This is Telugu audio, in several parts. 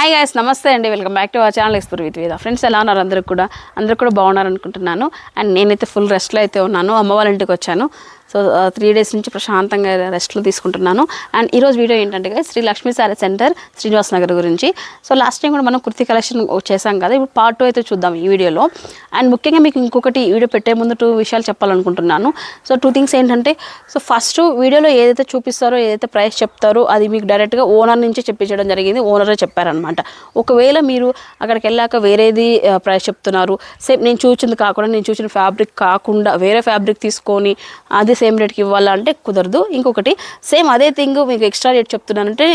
హాయ్ గైస్, నమస్తే అండి. Welcome back to our channel explore with వేద. ఫ్రెండ్స్ ఎలా ఉన్నారు? అందరూ కూడా బాగున్నారు అనుకుంటున్నాను. అండ్ నేనైతే ఫుల్ రెస్ట్లో అయితే ఉన్నాను. అమ్మ వాళ్ళ ఇంటికి వచ్చాను. సో 3 days నుంచి ప్రశాంతంగా రెస్ట్లో తీసుకుంటున్నాను. అండ్ ఈరోజు వీడియో ఏంటంటే guys, శ్రీ లక్ష్మీ సారీ సెంటర్ శ్రీనివాస్ నగర్ గురించి. సో లాస్ట్ టైం కూడా మనం కుర్తీ కలెక్షన్ చేసాం కదా, ఇప్పుడు పార్ట్ 2 అయితే చూద్దాం ఈ వీడియోలో. అండ్ ముఖ్యంగా మీకు ఇంకొకటి వీడియో పెట్టే ముందు 2 విషయాలు చెప్పాలనుకుంటున్నాను. సో 2 things ఏంటంటే, సో ఫస్ట్ వీడియోలో ఏదైతే చూపిస్తారో, ఏదైతే ప్రైస్ చెప్తారో అది మీకు డైరెక్ట్గా ఓనర్ నుంచి చెప్పించడం జరిగింది. ఓనరే చెప్పారనమాట. ఒకవేళ మీరు అక్కడికి వెళ్ళాక వేరేది ప్రైస్ చెప్తున్నారు, సేమ్ నేను చూసింది కాకుండా, నేను చూసిన ఫ్యాబ్రిక్ కాకుండా వేరే ఫ్యాబ్రిక్ తీసుకొని అది సేమ్ రేట్కి ఇవ్వాలంటే కుదరదు. ఇంకొకటి సేమ్ అదే థింగ్ మీకు ఎక్స్ట్రా రేట్ చెప్తున్నానంటే,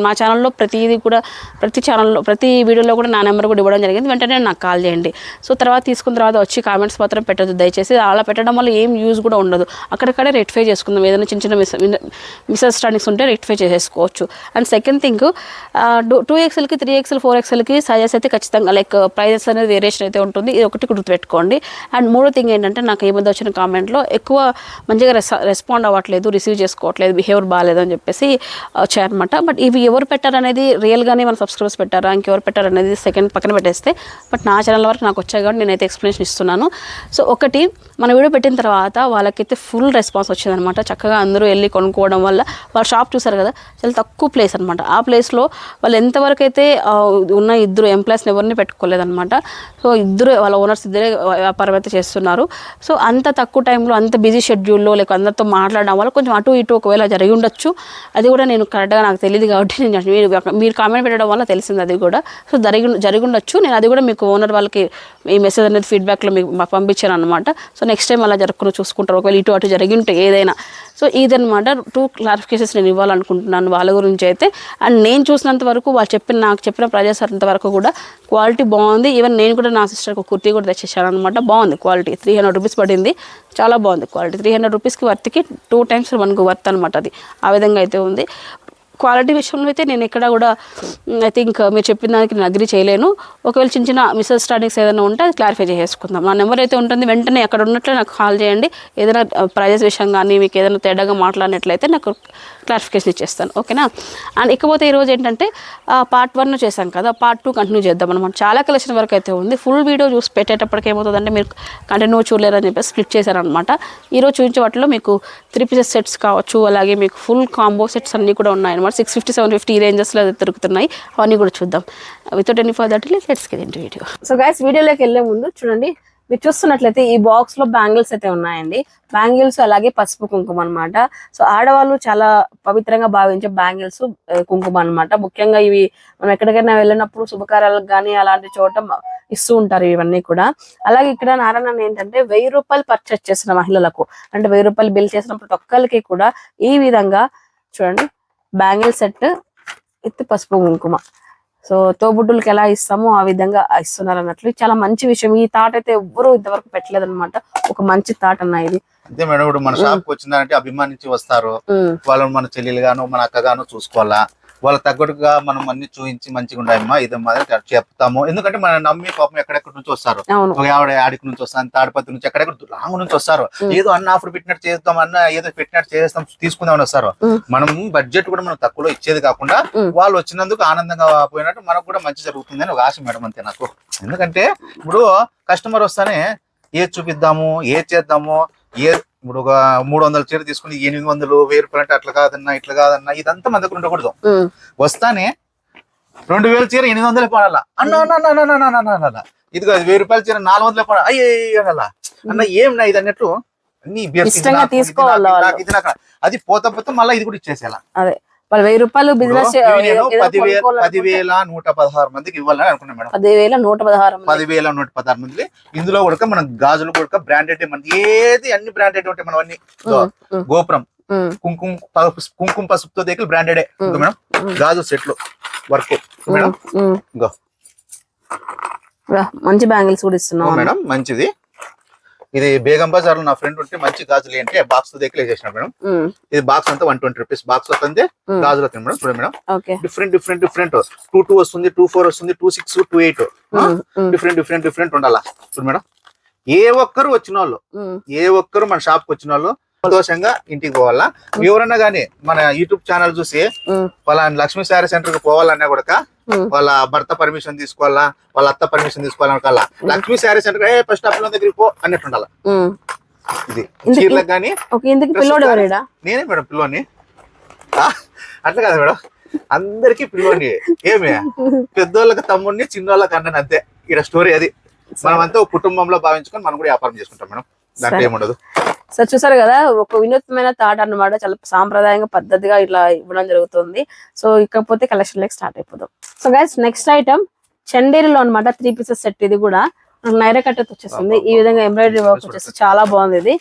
నా ఛానల్లో ప్రతిదీ కూడా ప్రతి వీడియోలో కూడా నా నెంబర్ కూడా ఇవ్వడం జరిగింది. వెంటనే నాకు కాల్ చేయండి. సో తర్వాత తీసుకున్న తర్వాత వచ్చి కామెంట్స్ మాత్రం పెట్టద్దు దయచేసి. అలా పెట్టడం వల్ల ఏం యూజ్ కూడా ఉండదు. అక్కడక్కడే రెక్టిఫై చేసుకుందాం. ఏదైనా చిన్న చిన్న మిస్అండర్స్టాండింగ్స్ ఉంటే రెక్టిఫై చేసేసుకోవచ్చు. And second thing, 2XL, 3XL, 4XLకి సైజెస్ అయితే ఖచ్చితంగా లైక్ ప్రైజెస్ అనేది వేరియేషన్ అయితే ఉంటుంది. ఇది ఒకటి గుర్తుపెట్టుకోండి. అండ్ మూడో థింగ్ ఏంటంటే, నాకు ఏమన్నా వచ్చిన కామెంట్లో ఎక్కువ మంచిగా రెస్పాండ్ అవ్వట్లేదు, రిసీవ్ చేసుకోవట్లేదు, బిహేవియర్ బాగాలేదు అని చెప్పేసి వచ్చాయన్నమాట. బట్ ఇవి ఎవరు పెట్టారనేది రియల్గానే మన సబ్స్క్రైబర్స్ పెట్టారా, ఇంకెవరు పెట్టారనేది సెకండ్ పక్కన పెట్టేస్తే, బట్ నా ఛానల్ వరకు నాకు వచ్చాయి కాబట్టి నేనైతే ఎక్స్ప్లెనేషన్ ఇస్తున్నాను. సో ఒకటి, మన వీడియో పెట్టిన తర్వాత వాళ్ళకైతే ఫుల్ రెస్పాన్స్ వచ్చిందనమాట. చక్కగా అందరూ వెళ్ళి కొనుక్కోవడం వల్ల, వాళ్ళ షాప్ చూసారు కదా, చాలా తక్కువ ప్లేస్ అనమాట. ఆ ప్లేస్లో వాళ్ళు ఎంతవరకు అయితే ఉన్న 2 ఎంప్లాయీస్ని ఎవరిని పెట్టుకోలేదన్నమాట. సో వాళ్ళ ఓనర్స్ ఇద్దరే వ్యాపారం అయితే చేస్తున్నారు. సో అంత తక్కువ టైంలో, అంత బిజీ షెడ్యూల్లో లేక అందరితో మాట్లాడడం వల్ల కొంచెం అటు ఇటు ఒకవేళ జరిగి ఉండొచ్చు. అది కూడా నేను కరెక్ట్గా నాకు తెలియదు కాబట్టి మీరు కామెంట్ పెట్టడం వల్ల తెలిసింది అది కూడా. సో జరిగి ఉండొచ్చు. నేను అది కూడా మీకు ఓనర్ వాళ్ళకి ఈ మెసేజ్ అనేది ఫీడ్బ్యాక్లో మీకు పంపించాను అనమాట. సో నెక్స్ట్ టైం అలా జరుపుకుని చూసుకుంటారు, ఒకవేళ ఇటు అటు జరిగి ఉంటే ఏదైనా. సో ఇదనమాట 2 క్లారిఫికేషన్స్ నేను ఇవ్వాలనుకుంటున్నాను వాళ్ళ గురించి అయితే. అండ్ నేను చూసినంత వరకు వాళ్ళు నాకు చెప్పిన ప్రైజెస్ అంతవరకు కూడా క్వాలిటీ బాగుంది. ఈవెన్ నేను కూడా నా సిస్టర్కి కుర్తీ కూడా తెచ్చేసాను అనమాట. బాగుంది క్వాలిటీ. 300 రూపీస్ పడింది. చాలా బాగుంది క్వాలిటీ. 300 రూపీస్కి వర్త్కి 2 times మనకు వర్త్ అనమాట. అది ఆ విధంగా అయితే ఉంది. క్వాలిటీ విషయంలో అయితే నేను ఎక్కడ కూడా ఐ థింక్ మీరు చెప్పిన దానికి నేను అగ్రీ చేయలేను. ఒకవేళ చిన్న చిన్న మిస్అండర్స్టాండింగ్స్ ఏదైనా ఉంటే అది క్లారిఫై చేసుకుందాం. నా నెంబర్ అయితే ఉంటుంది, వెంటనే అక్కడ ఉన్నట్లే నాకు కాల్ చేయండి. ఏదైనా ప్రైజెస్ విషయం కానీ మీకు ఏదైనా తేడాగా మాట్లాడినట్లయితే నాకు క్లారిఫికేషన్ ఇచ్చేస్తాను, ఓకేనా. అండ్ ఇకపోతే ఈరోజు ఏంటంటే పార్ట్ 1 చేశాం కదా, పార్ట్ 2 కంటిన్యూ చేద్దాం అనమాట. చాలా కలెక్షన్ వరకు అయితే ఉంది. ఫుల్ వీడియో చూసి పెట్టేటప్పటికి ఏమవుతుందంటే మీరు కంటిన్యూ చూడలేరని చెప్పేసి స్ప్లిట్ చేశారనమాట. ఈరోజు చూపించే వాటిలో మీకు 3 pieces సెట్స్ కావచ్చు, అలాగే మీకు ఫుల్ కాంబో సెట్స్ అన్నీ కూడా ఉన్నాయి అనమాట. 650, 750 ఈ రేంజెస్లో దొరుకుతున్నాయి. అవన్నీ కూడా చూద్దాం. Without any further delay let's get into video. So guys, వీడియోలోకి వెళ్ళే ముందు చూడండి, మీరు చూస్తున్నట్లయితే ఈ బాక్స్ లో బ్యాంగిల్స్ అయితే ఉన్నాయండి. బ్యాంగిల్స్ అలాగే పసుపు కుంకుమ అనమాట. సో ఆడవాళ్ళు చాలా పవిత్రంగా భావించే బ్యాంగిల్స్, కుంకుమ అనమాట. ముఖ్యంగా ఇవి మనం ఎక్కడికైనా వెళ్ళినప్పుడు శుభకార్యాలకు కానీ అలాంటి చోట ఇస్తూ ఉంటారు ఇవన్నీ కూడా. అలాగే ఇక్కడ నారాయణ ఏంటంటే 1000 రూపాయలు పర్చేస్ చేసిన మహిళలకు, అంటే 1000 రూపాయలు బిల్ చేసిన ప్రతి ఒక్కరికి కూడా ఈ విధంగా చూడండి బ్యాంగిల్ సెట్ విత్ పసుపు కుంకుమ. సో తోబుట్టులకి ఎలా ఇస్తామో ఆ విధంగా ఇస్తున్నారు అన్నట్లు. చాలా మంచి విషయం. ఈ థాట్ అయితే ఎవ్వరూ ఇంతవరకు పెట్టలేదు అనమాట. ఒక మంచి థాట్ అన్న ఇది. అంతే మేడం. ఇప్పుడు మన షాప్ వచ్చిందంటే అభిమానించి వస్తారు. వాళ్ళని మన చెల్లెలు గాను మన అక్క గాను చూసుకోవాలా. వాళ్ళ తగ్గట్టుగా మనం అన్ని చూపించి మంచిగా ఉండాలమ్మా, ఇది మాదిరి చెప్తాము. ఎందుకంటే మన నమ్మి పాపం ఎక్కడెక్కడి నుంచి వస్తారు. ఆవిడ ఆడికి నుంచి వస్తాను, తాడిపత్రి నుంచి ఎక్కడెక్కడ లాంగ్ నుంచి వస్తారు. ఏదో అన్న ఆఫర్ పెట్టినట్టు చేస్తాం, అన్న ఏదో పెట్టినట్టు చేస్తాం, తీసుకుందామని వస్తారు. మనం బడ్జెట్ కూడా మనం తక్కువలో ఇచ్చేది కాకుండా వాళ్ళు వచ్చినందుకు ఆనందంగా పోయినట్టు మనకు కూడా మంచి జరుగుతుంది అని ఒక ఆశ మేడం. అంతే నాకు. ఎందుకంటే ఇప్పుడు కస్టమర్ వస్తానే ఏది చూపిద్దాము, ఏది చేద్దాము, ఇప్పుడు ఒక 300 చీర తీసుకుని 800, 1000 రూపాయలు అంటే అట్లా కాదన్నా ఇట్లా కాదన్నా ఇదంతా మన దగ్గర ఉండకూడదు. వస్తానే 2000 చీర 800 పడాలా అన్న, ఇది 1000 రూపాయల చీర 400 పడాలి అయ్యే అన్న, ఏం నా ఇది అన్నట్లు అన్ని అది పోతా పోతా మళ్ళీ ఇది కూడా ఇచ్చేసేలా. అదే 1000 రూపాయలు బిజినెస్ 10,116 మందికి ఇవ్వాలని అనుకున్నాం మేడం. 10,116 మంది. ఇందులో కూడా మన గాజులు కూడా బ్రాండెడ్, మన ఏది అన్ని బ్రాండెడ్ ఉంటాయి. మనం అన్ని గోపురం కుంకుమ పసుపుతో దగ్గర బ్రాండెడ్ మేడం. గాజు సెట్లు వర్క్ మేడం. మంచి బ్యాంగిల్స్ కూడా ఇస్తున్నాం మేడం. మంచిది. ఇది బేగం బజార్ లో నా ఫ్రెండ్ ఉంటే మంచి గాజులు అంటే బాక్స్ తో దగ్గర చేసిన మేడం. ఇది బాక్స్ అంతా 120 రూపీస్ బాక్స్ వస్తుంది. గాజులు వస్తుంది మేడం. చూడండి మేడం, డిఫరెంట్ 22 వస్తుంది, 24 వస్తుంది, 26, 28 డిఫరెంట్ ఉండాలా. చూడు మేడం, ఏ ఒక్కరు వచ్చిన వాళ్ళు, ఏ ఒక్కరు మన షాప్ కి వచ్చిన వాళ్ళు సంతోషంగా ఇంటికి పోవాలా. ఎవరన్నా గానీ మన యూట్యూబ్ ఛానల్ చూసి వాళ్ళ లక్ష్మీ శారీ సెంటర్ కి పోవాలన్నా కూడా వాళ్ళ భర్త పర్మిషన్ తీసుకోవాలా, వాళ్ళ అత్త పర్మిషన్ తీసుకోవాలనుకోవాలా. లక్ష్మీ శారీ సెంటర్ ఫస్ట్ అప్ల దగ్గరికి పో అన్నట్టు ఉండాలి. ఇది చీరలకు గానీ నేనే మేడం పిల్లోని, అట్లా కదా మేడం, అందరికి పిల్లోని. ఏమి పెద్దోళ్ళకి తమ్ముడిని, చిన్నోళ్ళకి అన్నని, అంతే. ఇక్కడ స్టోరీ అది. మనమంతా ఒక కుటుంబంలో భావించుకొని మనం కూడా వ్యాపారం చేసుకుంటాం మేడం, దాంట్లో ఏముండదు. సో చూసారు కదా, ఒక వినూత్నమైన థాట్ అన్నమాట. చాలా సాంప్రదాయంగా పద్ధతిగా ఇట్లా ఇవ్వడం జరుగుతుంది. సో ఇకపోతే కలెక్షన్ లైక్ స్టార్ట్ అయిపోదాం. సో గైస్, నెక్స్ట్ ఐటమ్ చందేరిలో అనమాట. 3 pieces సెట్. ఇది కూడా నైరా కట్ వచ్చేస్తుంది. ఈ విధంగా ఎంబ్రాయిడరీ వర్క్ వచ్చేసి చాలా బాగుంది. ఇది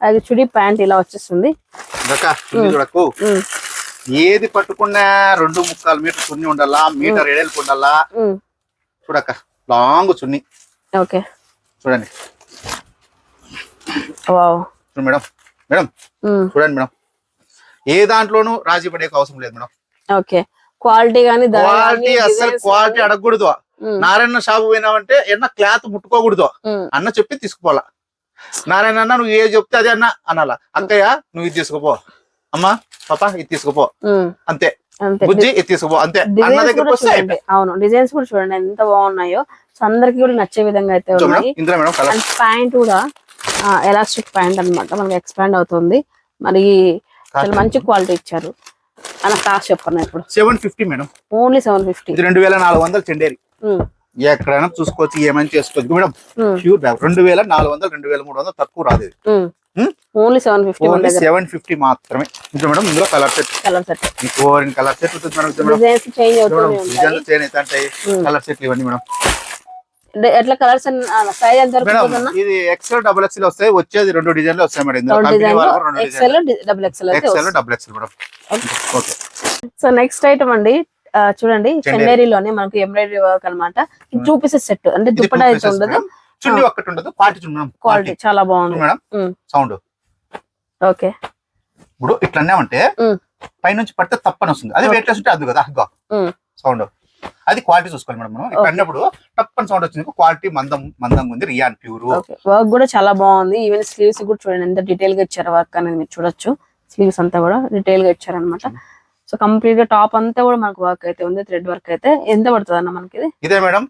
అది చుడి ప్యాంట్ ఇలా వచ్చేస్తుంది. ఏది పట్టుకున్నా 2.25 మీటర్ చున్ని ఉండాలా, మీటర్ ఎడల్పు ఉండాలా. చూడక్క, లాంగ్ చున్ని. ఓకే, చూడండి. వావ్ మేడం, మేడం చూడండి మేడం, ఏ దాంట్లోనూ రాజీ పడే అవసరం లేదు మేడం. ఓకే, క్వాలిటీ గానీ క్వాలిటీ అసలు క్వాలిటీ అడగకూడదు. నారాయణ షాపు పోయినావంటే ఎన్న క్లాత్ ముట్టుకోకూడదు. అన్న చెప్పి తీసుకుపోవాలా. నారాయణ అన్న నువ్వు ఏ చెప్తే అదే అన్న అనాలా. అక్కయ్య నువ్వు ఇది తీసుకుపో, అమ్మా పాప ఇది తీసుకుపో, అంతే. బుజ్జి ఇది తీసుకుపో, అంతే. అన్న దగ్గర అవును, డిజైన్స్ కూడా చూడండి ఎంత బాగున్నాయో. సో అందరికి కూడా నచ్చే విధంగా అయితే ఉన్నాయి. ప్యాంట్ కూడా ఎలాస్టిక్ ప్యాంట్ అన్నమాట, మనకి ఎక్స్పాండ్ అవుతుంది. మరి చాలా మంచి క్వాలిటీ ఇచ్చారు. అన్న కాస్ట్ చెప్పన్నా ఇప్పుడు? 750 మేడం, ఓన్లీ 750. 2400 చండేరి. ఎక్కడైనా చూసుకోవచ్చు, ఏమైనా చేసుకోవచ్చు మేడం. ప్యూర్ బ్యాగ్ 2400, 2300 తక్కువ రాదు. ఓన్లీ 750 మాత్రమే. ఇంకా మేడం ఇందులో కలర్ సెట్ కలర్ సెట్ ఉంటుంది మేడం. డిజైన్స్ చేంజ్ అవుతుంది, కలర్ సెట్ ఇవన్నీ మేడం. ఎట్లా కలర్స్ సైజ్ ఎంత వరకు? ఇది ఎక్స్ఎల్, డబుల్ ఎక్స్ఎల్ వస్తాయి. వచ్చేది 2 డిజైన్లు వస్తాయి madam. XL, double XL madam. Okay. So next item అండి, చూడండి చందేరిలోనే మనకి ఎంబ్రాయిడరీ వర్క్ అన్నమాట. 2 pieces సెట్, అంటే దుప్పటా అయితే ఉండదు, చున్నీ ఒక్కటి ఉండదు. క్వాలిటీ చాలా బాగుంది మేడం. Sound okay. ఇప్పుడు ఇట్లా అన్నామంటే పైనుంచి పడితే తప్పని వస్తుంది. అది వెయిట్ లెస్ ఉంటే అది కదా సౌండ్. అది క్వాలిటీ చూసుకోవాలి మేడం. మనం ఇక్కడ అన్నప్పుడు టప్పని సౌండ్ వచ్చింది. క్వాలిటీ మందంగా ఉంది. Rayon pure. వర్క్ కూడా చాలా బాగుంది. ఈవెన్ స్లీవ్స్ కూడా చూడండి ఎంత డీటెయిల్ గా ఇచ్చారు. వర్క్ అనేది మీరు చూడొచ్చు. స్లీవ్స్ అంతా కూడా డీటెయిల్ గా ఇచ్చారు అనమాట. సో కంప్లీట్ గా టాప్ అంతా కూడా మనకు వర్క్ అయితే ఉంది. థ్రెడ్ వర్క్ అయితే. ఎంత పడుతుంది అన్న మనకి ఇది? ఇదే మేడం,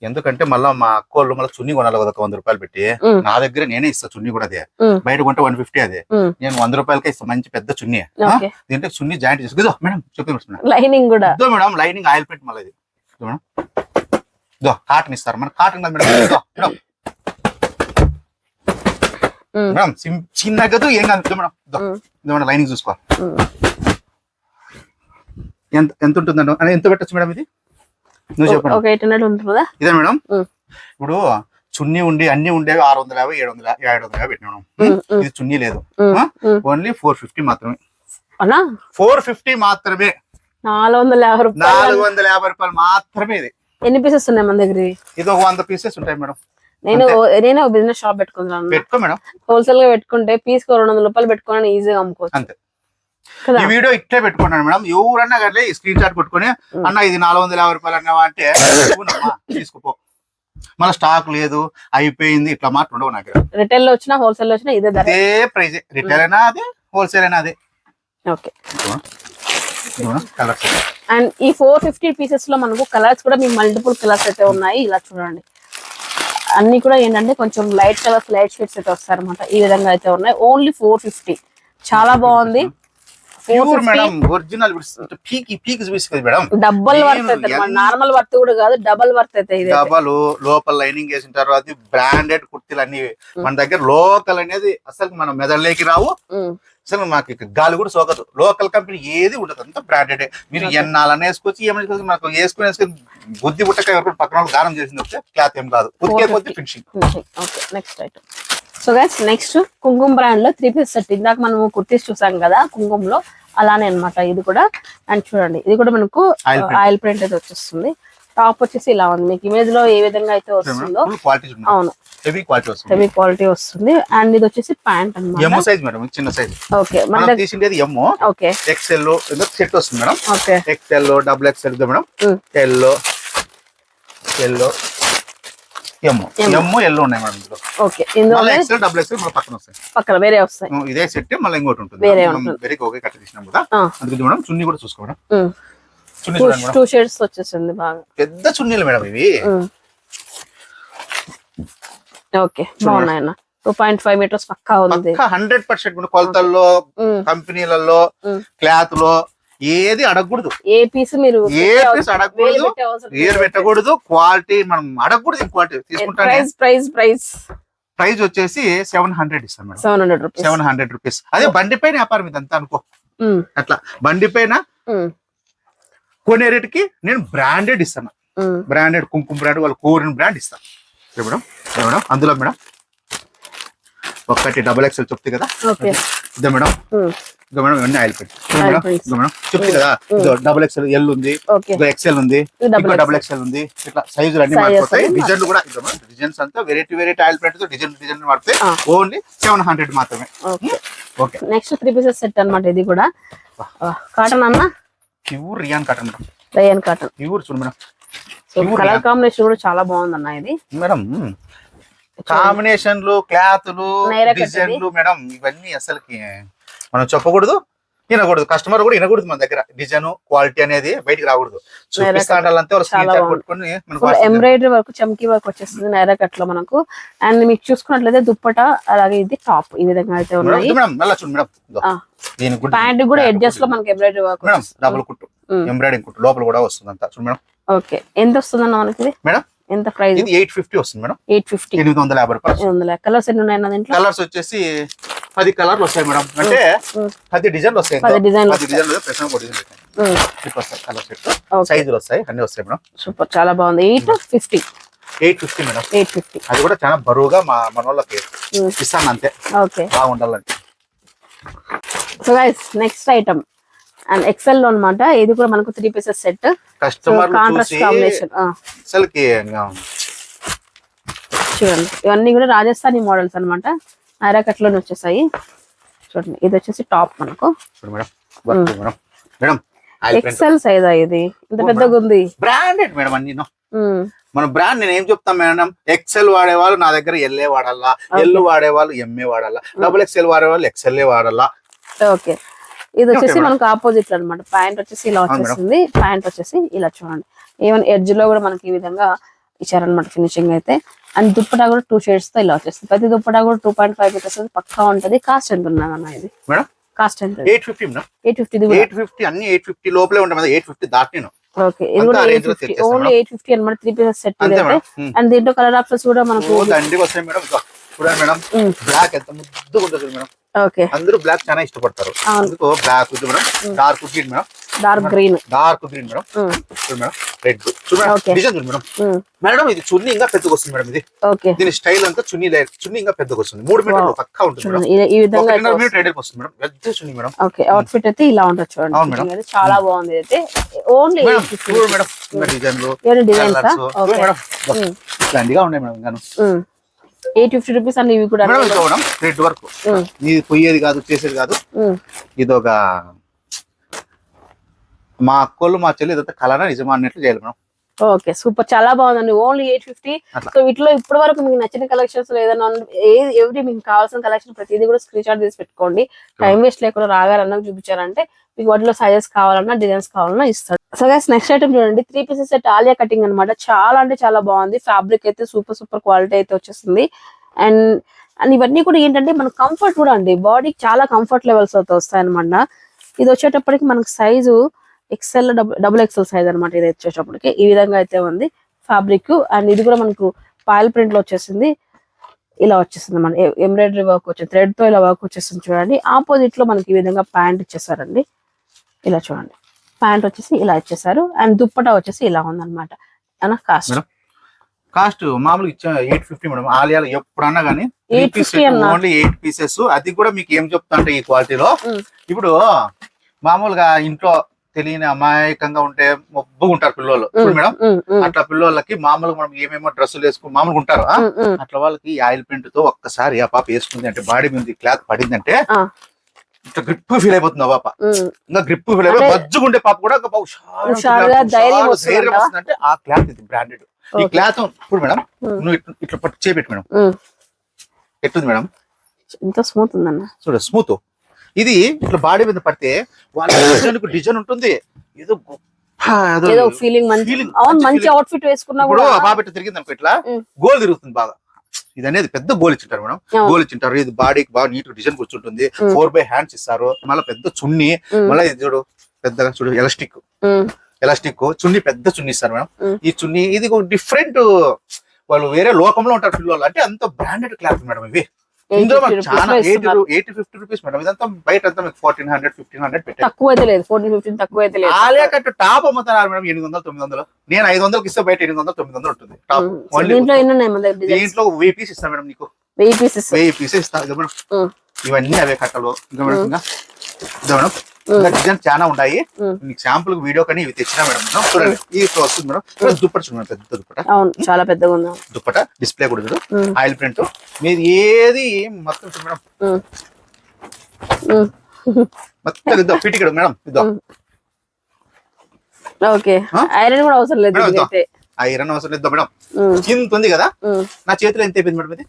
ఎందుకంటే మళ్ళీ మా అక్కోళ్ళు మళ్ళీ చున్నీ కొనాలి కదా, 100 రూపాయలు పెట్టి. నా దగ్గర నేనే ఇస్తా చున్నీ కూడా. అదే బయట కొంటే 150. అదే నేను 100 రూపాయలకే ఇస్తా. మంచి పెద్ద చున్నీ. దీంట్లో చున్నీ జాయింట్ చేసుకో మేడం. చూపిస్తున్నా లైనింగ్ కూడా మేడం. లైనింగ్ ఆయిల్ పెట్టి మళ్ళీ ఇది మేడం. కాటన్ ఇస్తారు మన. Cotton madam. మేడం చిన్నగా ఏం కాదు మేడం. మేడం లైనింగ్ చూసుకో ఎంత ఉంటుందండి, ఎంత పెట్టచ్చు మేడం ఇది? నువ్వు చెప్పండి. 800 ఉంటుందా? ఇదే మేడం. ఇప్పుడు చున్నీ ఉండి అన్ని ఉండేవి 650, 750 పెట్టినాం. ఇది చున్నీ లేదు. ఓన్లీ 450 మాత్రమే. 450 మాత్రమే. 450 రూపాయలు మాత్రమే. ఇది ఎన్ని పీసెస్ ఉన్నాయి మన దగ్గర? ఇది ఒక 100 పీసెస్ ఉంటాయి మేడం. నేనే బిజినెస్ షాప్ పెట్టుకున్నాను. పెట్టుకో మేడం. హోల్సేల్ గా పెట్టుకుంటే పీస్ 200 రూపాయలు పెట్టుకుని ఈజీగా అమ్ముకోవచ్చు. అంతే. ఈ వీడియో ఇట్లే పెట్టుకున్నాను మేడం. ఎవరన్నా కానీ ఈ స్క్రీన్ షాట్ పెట్టుకుని అన్న ఇది 450 రూపాయలు అన్నావా అంటే తీసుకుపో. మన స్టాక్ లేదు, అయిపోయింది, ఇట్లా మాట ఉండవు. నాకు రిటైల్ లో వచ్చినా హోల్సేల్ లో వచ్చినా ఇదే ప్రైజ్. రిటైల్ అయినా అదే, హోల్సేల్ అయినా అదే. ఓకే. అండ్ ఈ 450 పీసెస్ లో మనకు కలర్స్ కూడా మీ మల్టిపుల్ కలర్స్ అయితే ఉన్నాయి. ఇలా చూడండి, అన్ని కూడా ఏంటంటే కొంచెం లైట్ కలర్స్, లైట్ షేడ్స్ అయితే వస్తాయి అనమాట. ఈ విధంగా అయితే ఉన్నాయి. ఓన్లీ 450. చాలా బాగుంది. డబల్ వర్త్ అయితే, నార్మల్ వర్త్ కూడా కాదు, డబల్ వర్త్ అయితే. డబల్ లోపల లైనింగ్ వేసింటారు. అది బ్రాండెడ్ కుర్తీలు అన్ని మన దగ్గర. లోకల్ అనేది అసలు మనం మెదడులోకి రావు. అసలు మాకు గాలి కూడా సోకదు. లోకల్ కంపెనీ ఏది ఉండదు, అంతా బ్రాండెడ్. మీరు ఎన్నాలని వేసుకోవచ్చు, ఏమని మాకు వేసుకుని బుద్ధి పుట్టక ఎవరు పక్కన వాళ్ళు గానం చేసింది వస్తే క్లాత్ ఏం కాదు. Finishing. Next item. So guys, next కుంకుమ బ్రాండ్ లో 3 పీస్ సెట్. ఇందాక మనం కుర్తీస్ చూసాం కదా కుంకుమలో, అలానే అనమాట ఇది కూడా. అండ్ చూడండి, ఇది కూడా మనకు ఆయిల్ ప్రింట్ అయితే వచ్చేస్తుంది. టాప్ వచ్చేసి ఇలా ఉంది. మీకు ఇమేజ్ లో ఏ విధంగా అయితే వస్తుందో అవును, హెవీ క్వాలిటీ వస్తుంది. అండ్ ఇది వచ్చేసి ప్యాంట్ అన్నమాట. ఓకే, మన తీసిండేది ఎమ్. ఓకే, ఎక్స్ఎల్ సెట్ వస్తుంది madam. Okay, XL, double XL madam. Yellow M L ఉన్నాయి మేడం ఇందులో. ఓకే, ఇందులో మళ్ళీ ఎక్సెల్ డబుల్ ఎక్సెల్ మన పక్కన వస్తాయి, పక్కన వేరే వస్తాయి. ఇదే సెట్ మళ్ళీ ఇంకోటి ఉంటుంది, వేరే వెరీ ఓకే కట్ తీసినాం కదా. అందుకే మేడం చున్నీ కూడా చూసుకో మేడం, చున్నీ చూడండి మేడం, 2 షేడ్స్ వచ్చేసింది బాగా పెద్ద చున్నీలు మేడం ఇవి. ఓకే, బాగున్నాయి అన్న. 2.5 మీటర్స్ పక్కా ఉంది, 100% కొలతల్లో కంపెనీలలో క్లాత్ లో ఏది అడగకూడదు, ఏ పీస్ మీరు ఏ పీస్ అడగకూడదు, ఏది పెట్టకూడదు, క్వాలిటీ మనం అడగకూడదు. క్వాలిటీ తీసుకుంటాను. ప్రైస్ వచ్చేసి 700 ఇస్తాను మేడం, 700 రూపీస్. అదే బండి పైన వ్యాపారం ఇదంతా అనుకో. అట్లా బండి పైన కొనే రేటుకి నేను బ్రాండెడ్ ఇస్తాను, బ్రాండెడ్ కుంకుమ బ్రాండ్, వాళ్ళు కోరిన బ్రాండ్ ఇస్తాను మేడం. అందులో మేడం ఒకటి డబుల్ ఎక్స్ఎల్ చెప్తే కదా, ఇదే మేడం. ఇదో మేడం ఇవన్నీ ఆయిల్ పెట్టి మేడం చెప్తే కదా, ఇదో డబుల్ ఎక్స్ఎల్ ఎల్ ఉంది, ఇదో ఎక్స్ఎల్ ఉంది, ఇంకో డబుల్ ఎక్స్ఎల్ ఉంది. ఇట్లా సైజులు అన్ని మారిపోతాయి. డిజైన్లు కూడా ఇదో మేడం, డిజైన్స్ అంతా వెరైటీ ఆయిల్ పెట్టి తో డిజైన్ మారితే ఓన్లీ 700 మాత్రమే. ఓకే, నెక్స్ట్ 3 పీసెస్ సెట్ అన్నమాట. ఇది కూడా కాటన్ అన్న, pure rayon cotton madam, rayon cotton pure. చూడు మేడం, కలర్ కాంబినేషన్ కూడా చాలా బాగుంది అన్న. ఇది మేడం కాంబినేషన్లు, క్లాత్లు, డిజైన్లు మేడం ఇవన్నీ అసలుకి మనం చెప్పకూడదు, వినకూడదు. కస్టమర్ కూడా వినకూడదు మన దగ్గర. డిజైన్ క్వాలిటీ అనేది బయటికి రాకూడదు. ఎంబ్రాయిడరీ వర్క్, చమ్కీ వర్క్ వచ్చేస్తుంది నైరా కట్ లో మనకు. అండ్ మీకు చూసుకున్నట్లయితే దుప్పట, అలాగే ఇది టాప్ ఈ విధంగా అయితే ఉన్నాయి. ప్యాంట్ కూడా ఎడ్జెస్ లో మనకి ఎంబ్రాయిడరీ వర్క్, డబుల్ కుట్టు ఎంబ్రాయిడింగ్ కుట్టు లోపల కూడా వస్తుంది అంతా. చూడు మేడం. ఓకే, ఎంత వస్తుంది అన్న మనకి మేడం? ఎంత ప్రైస్? ఇది 850 వస్తుంది మేడం. 850, 850 రూపాయలు. కలర్స్ ఎన్ని ఉన్నాయి దీంట్లో? కలర్స్ వచ్చేసి 10 కలర్లు వస్తాయి మేడం. అంటే 10 డిజైన్లు వస్తాయి. 10 డిజైన్లు సైజులు వస్తాయి, అన్ని వస్తాయి మేడం. సూపర్, చాలా బాగుంది. 850 మేడం. 850 అది కూడా చాలా బరువుగా మన వాళ్ళకి ఇస్తాను అంతే, ఓకే, బాగుండాలంటే. So guys, next item and XL లో అన్నమాట. ఇది కూడా మనకు 3 పీసెస్ సెట్. కస్టమర్ కాంబినేషన్ అసలుకి చూడండి, ఇవన్నీ కూడా రాజస్థానీ మోడల్స్ అన్నమాట. నైరా కట్ లోనే వచ్చేసాయి. చూడండి, ఇది వచ్చేసి టాప్ మనకు. ఎక్సెల్ సైజ్ ఇది, ఇంత పెద్దగా ఉంది. బ్రాండెడ్ మేడం అన్ని. మన బ్రాండ్ నేను ఏం చెప్తాను మేడం, ఎక్సెల్ వాడేవాళ్ళు నా దగ్గర ఎల్ఏ వాడాలా, ఎల్ వాడేవాళ్ళు ఎంఏ వాడాలా, డబుల్ ఎక్సెల్ వాడేవాళ్ళు ఎక్సెల్ఏ వాడాలా. ఓకే, ఇది వచ్చేసి మనకు ఆపోజిట్ అనమాట. ప్యాంట్ వచ్చేసి ఇలా వచ్చేసింది, ప్యాంట్ వచ్చేసి ఇలా చూడండి. ఈవెన్ ఎడ్జ్ లో కూడా మనకి ఈ విధంగా ఇచ్చారనమాట ఫినిషింగ్ అయితే. అండ్ దుప్పటా కూడా 2 షేడ్స్ తో ఇలా వచ్చేస్తుంది. ప్రతి దుప్పటా కూడా 2.5 మీటర్స్ పక్కా ఉంటది. కాస్ట్ ఎంత ఉన్నదన్న ఇది? కాస్ట్ ఎంత? 850 850 అన్ని 850 లోపలే ఉంటాయి, 850 దాటిను. ఓకే, ఇది కూడా 850, ఓన్లీ 850 అన్నమాట. 3 పీసెస్ సెట్ అయితే. అండ్ దీంట్లో కలర్ ఆప్షన్స్ కూడా మనకు దండిగా వస్తాయి మేడం. చూడండి మేడం, బ్లాక్ ఎంత ముద్దుగా ఉంటుంది మేడం. ఓకే, అందరూ బ్లాక్ చాలా ఇష్టపడతారు. అందుకో బ్లాక్ ఉంది madam, dark green madam, dark green madam, చూడు మేడం, రెడ్ చూడండి, డిజైన్ చూడు మేడం. మేడం ఇది చున్నీ ఇంకా పెద్దగా వస్తుంది మేడం. ఇది ఓకే, దీని స్టైల్ అంతా చున్నీ ఇంకా పెద్దగా వస్తుంది. 3 మీటర్లు పక్కా ఉంటుంది మేడం. ఈ విధంగా 1.5 మీటర్ రెడీ వస్తుంది మేడం, పెద్ద చున్నీ మేడం. ఓకే, అవుట్ఫిట్ అయితే ఇలా ఉంటుంది చూడండి. అవును మేడం, చాలా బాగుంది. అయితే ఓన్లీ చూడు మేడం, డిజైన్లు డిజైన్స్ ఇట్లాంటిగా ఉన్నాయి మేడం. గాను 850 రూపీస్ అండి. ఇవి కూడా రెడ్ వర్క్, ఇది పోయేది కాదు, చేసేది కాదు. ఇదొక మా అక్కోళ్ళు మా చెల్లి ఇదంతా కలరా నిజమా అన్నట్లు చేయాలి మేడం. ఓకే, సూపర్, చాలా బాగుందండి. ఓన్లీ 850. సో వీటిలో ఇప్పటి వరకు మీకు నచ్చిన కలెక్షన్స్ ఏదైనా ఎవరి మీకు కావాల్సిన కలెక్షన్ ప్రతిదీ కూడా స్క్రీన్ షాట్ తీసి పెట్టుకోండి. టైం వేస్ట్ లేకుండా రాగారన్నా చూపించారంటే మీకు వాటిలో సైజెస్ కావాలన్నా, డిజైన్స్ కావాలన్నా ఇస్తాడు. సో గైస్, నెక్స్ట్ ఐటమ్ చూడండి. 3 పీసెస్ సెట్ ఆలియా కటింగ్ అనమాట. చాలా అంటే చాలా బాగుంది. ఫ్యాబ్రిక్ అయితే సూపర్ క్వాలిటీ అయితే వచ్చేసింది. అండ్ ఇవన్నీ కూడా ఏంటంటే మనకు కంఫర్ట్ కూడా అండి, బాడీకి చాలా కంఫర్ట్ లెవెల్స్ అయితే వస్తాయన్నమాట. ఇది వచ్చేటప్పటికి మనకు size XL, double XL size అనమాట. ఇది వచ్చేటప్పటికి ఈ విధంగా అయితే ఉంది ఫ్యాబ్రిక్. అండ్ ఇది కూడా మనకు పాయల్ ప్రింట్ లో వచ్చేసింది. ఇలా వచ్చేసింది మన ఎంబ్రాయిడరీ వర్క్ వచ్చేది, థ్రెడ్ తో ఇలా వర్క్ వచ్చేసింది చూడండి. ఆపోజిట్ లో మనకి ఈ విధంగా ప్యాంట్ ఇచ్చేసారండి. ఇలా చూడండి, ప్యాంట్ వచ్చేసి ఇలా ఇచ్చేసారు. అండ్ దుప్పటా వచ్చేసి ఇలా ఉందన్నమాట. కాస్ట్ మామూలుగా ఇచ్చా 850 మేడం. ఆలియాలు ఎప్పుడన్నా గానీ ఓన్లీ 8 పీసెస్. అది కూడా మీకు ఏం చెప్తా అంటే ఈ క్వాలిటీలో ఇప్పుడు మామూలుగా ఇంట్లో తెలియని అమాయకంగా ఉంటే మొబ్బుగా ఉంటారు పిల్లలు మేడం. అట్లా పిల్లలకి మామూలుగా మనం ఏమేమో డ్రెస్సులు వేసుకుని మామూలుగా ఉంటారు. అట్లా వాళ్ళకి ఆయిల్ పెయింట్ తో ఒక్కసారి ఆ పాప వేసుకుంది అంటే, బాడీ మీద క్లాత్ పడిందంటే ఇట్లా గ్రిప్ ఫీల్ అయిపోతుంది ఆ పాప. ఇంకా గ్రిప్ ఫీల్ అయిపోయి మజ్జుకుంటే పాప కూడా ధైర్యం వస్తుందంటే ఆ క్లాత్ ఇది బ్రాండెడ్. ఈ క్లాత్ ఇప్పుడు మేడం నువ్వు ఇట్లా పట్టు చేపెట్టు మేడం, ఎట్టుంది మేడం, ఎంత స్మూత్ ఉందన్న, చూడ స్మూత్. ఇది ఇట్లా బాడీ మీద పడితే వాళ్ళ డిజైన్ ఉంటుంది, ఏదో ఏదో ఫీలింగ్ మంచి అవుట్ఫిట్ వేసుకున్నా ఇప్పుడు కూడా బాబెట్ట తిరిగింది అనుకో ఇట్లా గోల్ తిరుగుతుంది బాగా. ఇది అనేది పెద్ద గోల్ ఇచ్చింటారు మేడం, గోల్ ఇచ్చింటారు. ఇది బాడీకి బాగా నీట్ డిజైన్ కూర్చుంటుంది. 4 by హ్యాండ్స్ ఇస్తారు, మళ్ళీ పెద్ద చున్నీ, మళ్ళీ ఇది చూడు పెద్దగా చూడు ఎలాస్టిక్ చున్నీ, పెద్ద చున్నీ ఇస్తారు మేడం. ఈ చున్నీ ఇది డిఫరెంట్, వాళ్ళు వేరే లోకంలో ఉంటారు పిల్లలు. అంటే అంత బ్రాండెడ్ క్లాత్ మేడం ఇవి. ఇందులో మనకు చాలా 80-50 రూపీస్ మేడం. ఇదంతా బయట అంతా మీకు 1400-1500 పెట్టారు. తక్కువ అయితే లేదు, 14-15 తక్కువ అయితే లేదు. ఆలియా కట్ టాప్ అమ్ముతున్నారు మేడం 800-900. నేను 500కి ఇస్తే బయట 800-900 ఉంటుంది టాప్. దీంట్లో ఎన్ని ఉన్నాయి మన దగ్గర? దీంట్లో 1000 పీస్ ఇస్తాను మేడం నీకు, 1000 పీసెస్ 1000 పీసెస్ ఇస్తాను మేడం. ఇవన్నీ అవే కట్టలు. ఇంకా మేడం ఇంకా మేడం డిజైన్ చాలా ఉన్నాయి. మీకు శాంపుల్ వీడియో కానీ ఇవి తెచ్చినా మేడం. చూడండి ఇది వస్తుంది మేడం. దుప్పట చూడండి మేడం, పెద్ద దుప్పట. అవును చాలా పెద్దగా ఉంది దుప్పట. డిస్ప్లే కూడా చూడు, ఆయిల్ ప్రింట్ మీది ఏది మొత్తం చూడు మేడం. మొత్తం ఇద్దాం ఫిటికెడ్ మేడం, ఇద్దాం. ఓకే ఐరన్ కూడా అవసరం లేదు, ఐరన్ అవసరం లేదు మేడం. ఇంత ఉంది కదా, నా చేతిలో ఎంత అయిపోయింది మేడం ఇది.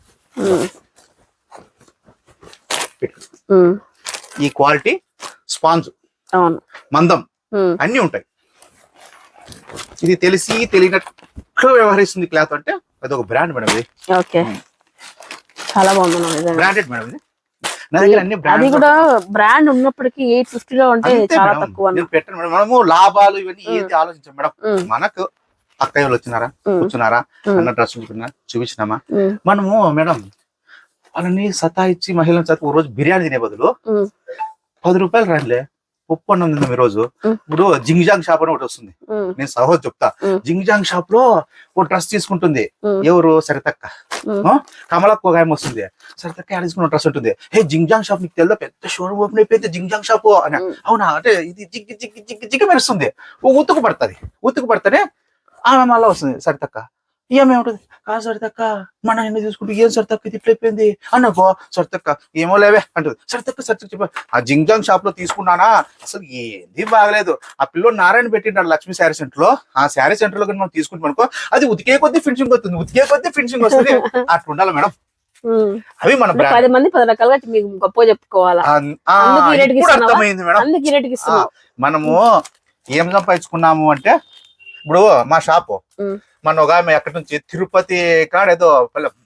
ఈ క్వాలిటీ స్పాంజ్, అవును మందం అన్ని ఉంటాయి. ఇది తెలిసి తెలియనట్లు వ్యవహరిస్తుంది క్లాత్. అంటే అది ఒక బ్రాండ్ మేడం. ఇది ఓకే చాలా బాగుంది, బ్రాండెడ్ మేడం. ఇది నా దగ్గర అన్ని అది కూడా బ్రాండ్ ఉన్నప్పటికీ 850 లో అంటే చాలా తక్కువ. నేను పెట్టను మేడం, మనము లాభాలు ఇవన్నీ ఏది ఆలోచించాం మేడం. మనకు అక్కయ్యలు వచ్చినారా, కూర్చున్నారా, అన్న డ్రెస్ చూపించినామా. మనము మేడం వాళ్ళని సతాయిచ్చి మహిళలను సతా ఓ రోజు బిర్యానీ తినే బదులు 10 రూపాయలు రానిలే ఉప్పు అన్నం తిందాం ఈ రోజు. ఇప్పుడు జింగ్జాంగ్ షాప్ అని ఒకటి వస్తుంది, నేను సహోదరు చెప్తా. జింగ్జాంగ్ షాప్ లో ఒక డ్రెస్ తీసుకుంటుంది ఎవరు, సరితక్క. కమలక్క ఒక ఆయన వస్తుంది, సరితక్క తీసుకున్న డ్రెస్ ఉంటుంది. హే జింగ్జాంగ్ షాప్ నీకు తెల్దా, పెద్ద షోరూమ్ ఓపెన్ అయిపోయింది జింగ్జాంగ్ షాప్ అని. అవునా అంటే ఇది జిగ్గి జిగ్గి జిగ్గి జిగ్గి మెరుస్తుంది. ఉతుకు పడతానే ఆమె మళ్ళీ వస్తుంది, సరితక్క ఏమేముంటుంది కాదు సరితక్క మన ఎన్ని తీసుకుంటే ఏం సరితక్క ఇది ఇట్లా అయిపోయింది అన్నకో, సరితక్క ఏమో లేవే అంటుంది. సరితక్క చెప్ప ఆ జింగ్జాంగ్ షాప్ లో తీసుకున్నానా అసలు ఏంది బాగలేదు. ఆ పిల్లోడు నారాయణ పెట్టింటాడు లక్ష్మీ శారీ సెంటర్ లో. ఆ శారీ సెంటర్ లో మనం తీసుకుంటాం అనుకో, అది ఉతికే కొద్దీ ఫినిషింగ్ వస్తుంది. అట్లా ఉండాలి మేడం. అవి మన 10 మంది 10 రకాలుగా మీకు గొప్ప చెప్పుకోవాలా. అర్థమైంది మేడం. మనము ఏం సంపాదించుకున్నాము అంటే, ఇప్పుడు మా షాపు మన ఒక ఆమె ఎక్కడి నుంచి తిరుపతి కాడ ఏదో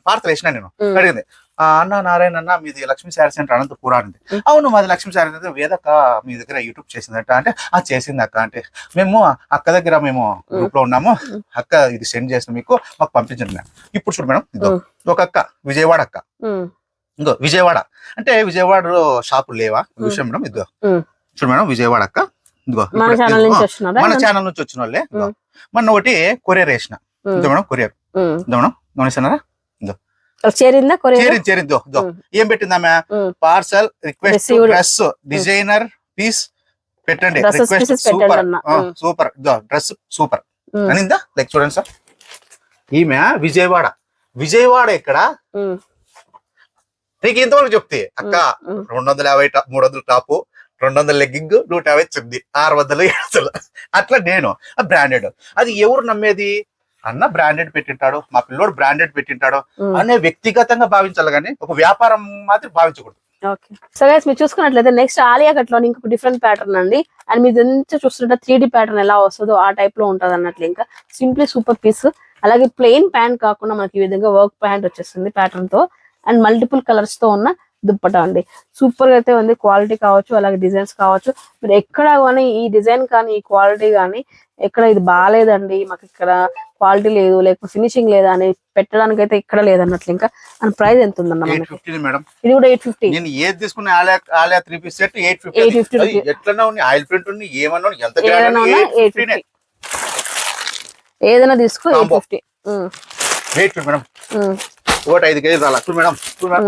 పార్సల్ వేసినా నేను. అడిగింది, అన్న నారాయణ అన్న మీది లక్ష్మీ శారీ సెంటర్ అనంతపురం అంది. అవును మాది లక్ష్మీ శారీ సెంటర్, వేదక్క మీ దగ్గర యూట్యూబ్ చేసిందట అంటే, చేసింది అక్క అంటే, మేము అక్క దగ్గర మేము గ్రూప్ లో ఉన్నాము, అక్క ఇది సెండ్ చేసిన మీకు మాకు పంపించండి మేడం. ఇప్పుడు చూడు మేడం, ఇదో ఒక అక్క విజయవాడ అక్క, ఇంకో విజయవాడ అంటే విజయవాడలో షాపులు లేవా విషయం మేడం. ఇదో చూడు మేడం విజయవాడ అక్క, ఇదిగో మన ఛానల్ నుంచి వచ్చిన వాళ్ళే. మొన్న ఒకటి కొరియర్ వేసిన మేడం, కొరియర్ మేడం గమనిస్తున్నారా. చేరిందో ఏం పెట్టిందామె, parcel request dress designer piece పెట్టండి, రిక్వెస్ట్ సూపర్ డ్రెస్ సూపర్ అనిందా. లైక్ చూడండి సార్, ఈమె విజయవాడ ఎక్కడ నీకు ఇంతవరకు చెప్తే అక్క 250 300 టాపు, 200 లెగ్గింగ్, 150 చుంది, 600 700 అట్లా. నేను బ్రాండెడ్, అది ఎవరు నమ్మేది అన్న బ్రాండెడ్ పెట్టింటాడు, మా పిల్లోడు బ్రాండెడ్ పెట్టింటాడు అనే వ్యక్తిగతంగా భావించాలి, కానీ ఒక వ్యాపారం మాత్రం భావించకూడదు. ఓకే సో గైస్ మీరు చూసుకున్నట్లయితే నెక్స్ట్ ఆలియా కట్ లో ఇంకొక డిఫరెంట్ ప్యాటర్న్ అండి. అండ్ మీరు ఎంత చూస్తుంటే 3D ప్యాటర్న్ ఎలా వస్తుందో ఆ టైప్ లో ఉంటది అన్నట్లు. ఇంకా సింప్లీ సూపర్ పీస్. అలాగే ప్లెయిన్ ప్యాంట్ కాకుండా మనకి ఈ విధంగా వర్క్ ప్యాంట్ వచ్చేస్తుంది ప్యాటర్న్ తో, అండ్ మల్టిపుల్ కలర్స్ తో ఉన్న దుప్పట అండి. సూపర్ గా అయితే ఉంది, క్వాలిటీ కావచ్చు అలాగే డిజైన్స్ కావచ్చు. మీరు ఎక్కడ కానీ ఈ డిజైన్ కానీ ఈ క్వాలిటీ కానీ ఎక్కడ ఇది బాగాలేదండి మాకు ఇక్కడ క్వాలిటీ లేదు లేకపోతే ఫినిషింగ్ లేదా అని పెట్టడానికి అయితే ఇక్కడ లేదన్నట్లు. ఇంకా అండ్ ప్రైస్ ఎంత ఉందన్న మేడం? ఇది కూడా 850. నేను ఏది తీసుకున్నా ఆలియా 3 పీస్ సెట్ 850. ఎట్లన్నా ఉంది, ఆయిల్ ప్రింట్ ఉంది, ఏమన్నా ఎంత ఏదైనా తీసుకో 850 మేడం. ఒకటి 5 కేజీలు రాలా మేడం,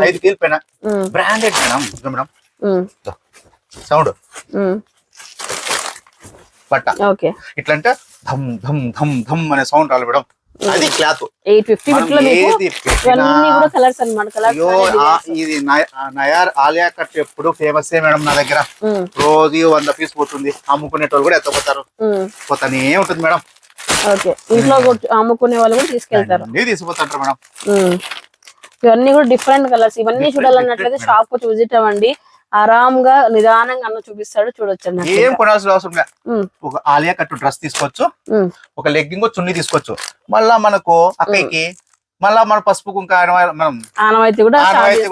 5 కేజీలు పైన బ్రాండెడ్ మేడం. సౌండ్ బట్ట ఇట్లా అంటే ధమ్ ధమ్ ధమ్ ధమ్ అనే సౌండ్ రాలి మేడం. అది క్లాత్ 850. ఇది నయార్ ఆలియా కట్ ఎప్పుడు ఫేమస్ మేడం. నా దగ్గర రోజు 100 పీస్ పోతుంది, అమ్ముకునేటోళ్ళు కూడా ఎత్తపోతారు, పోతానే ఉంటుంది మేడం. ఓకే, ఇంట్లో అమ్ముకునే వాళ్ళు కూడా తీసుకెళ్తారు. అన్ని తీసుకుపోతారు మేడం. ఇవన్నీ కూడా డిఫరెంట్ కలర్స్. ఇవన్నీ చూడాలన్నట్లయితే షాప్ వచ్చి విజిట్ అవ్వండి. ఆరాంగా నిదానంగా అన్న చూపిస్తాడు, చూడొచ్చు. ఏం కొనాల్సిన అవసరం లేదు. ఒక ఆలియా కట్టు డ్రెస్ తీసుకోవచ్చు, ఒక లెగ్గింగ్ చున్నీ తీసుకోవచ్చు. మళ్ళా మనకు అక్కకి మళ్ళా మన పసుపు కుంక మనం ఆనవాయితీ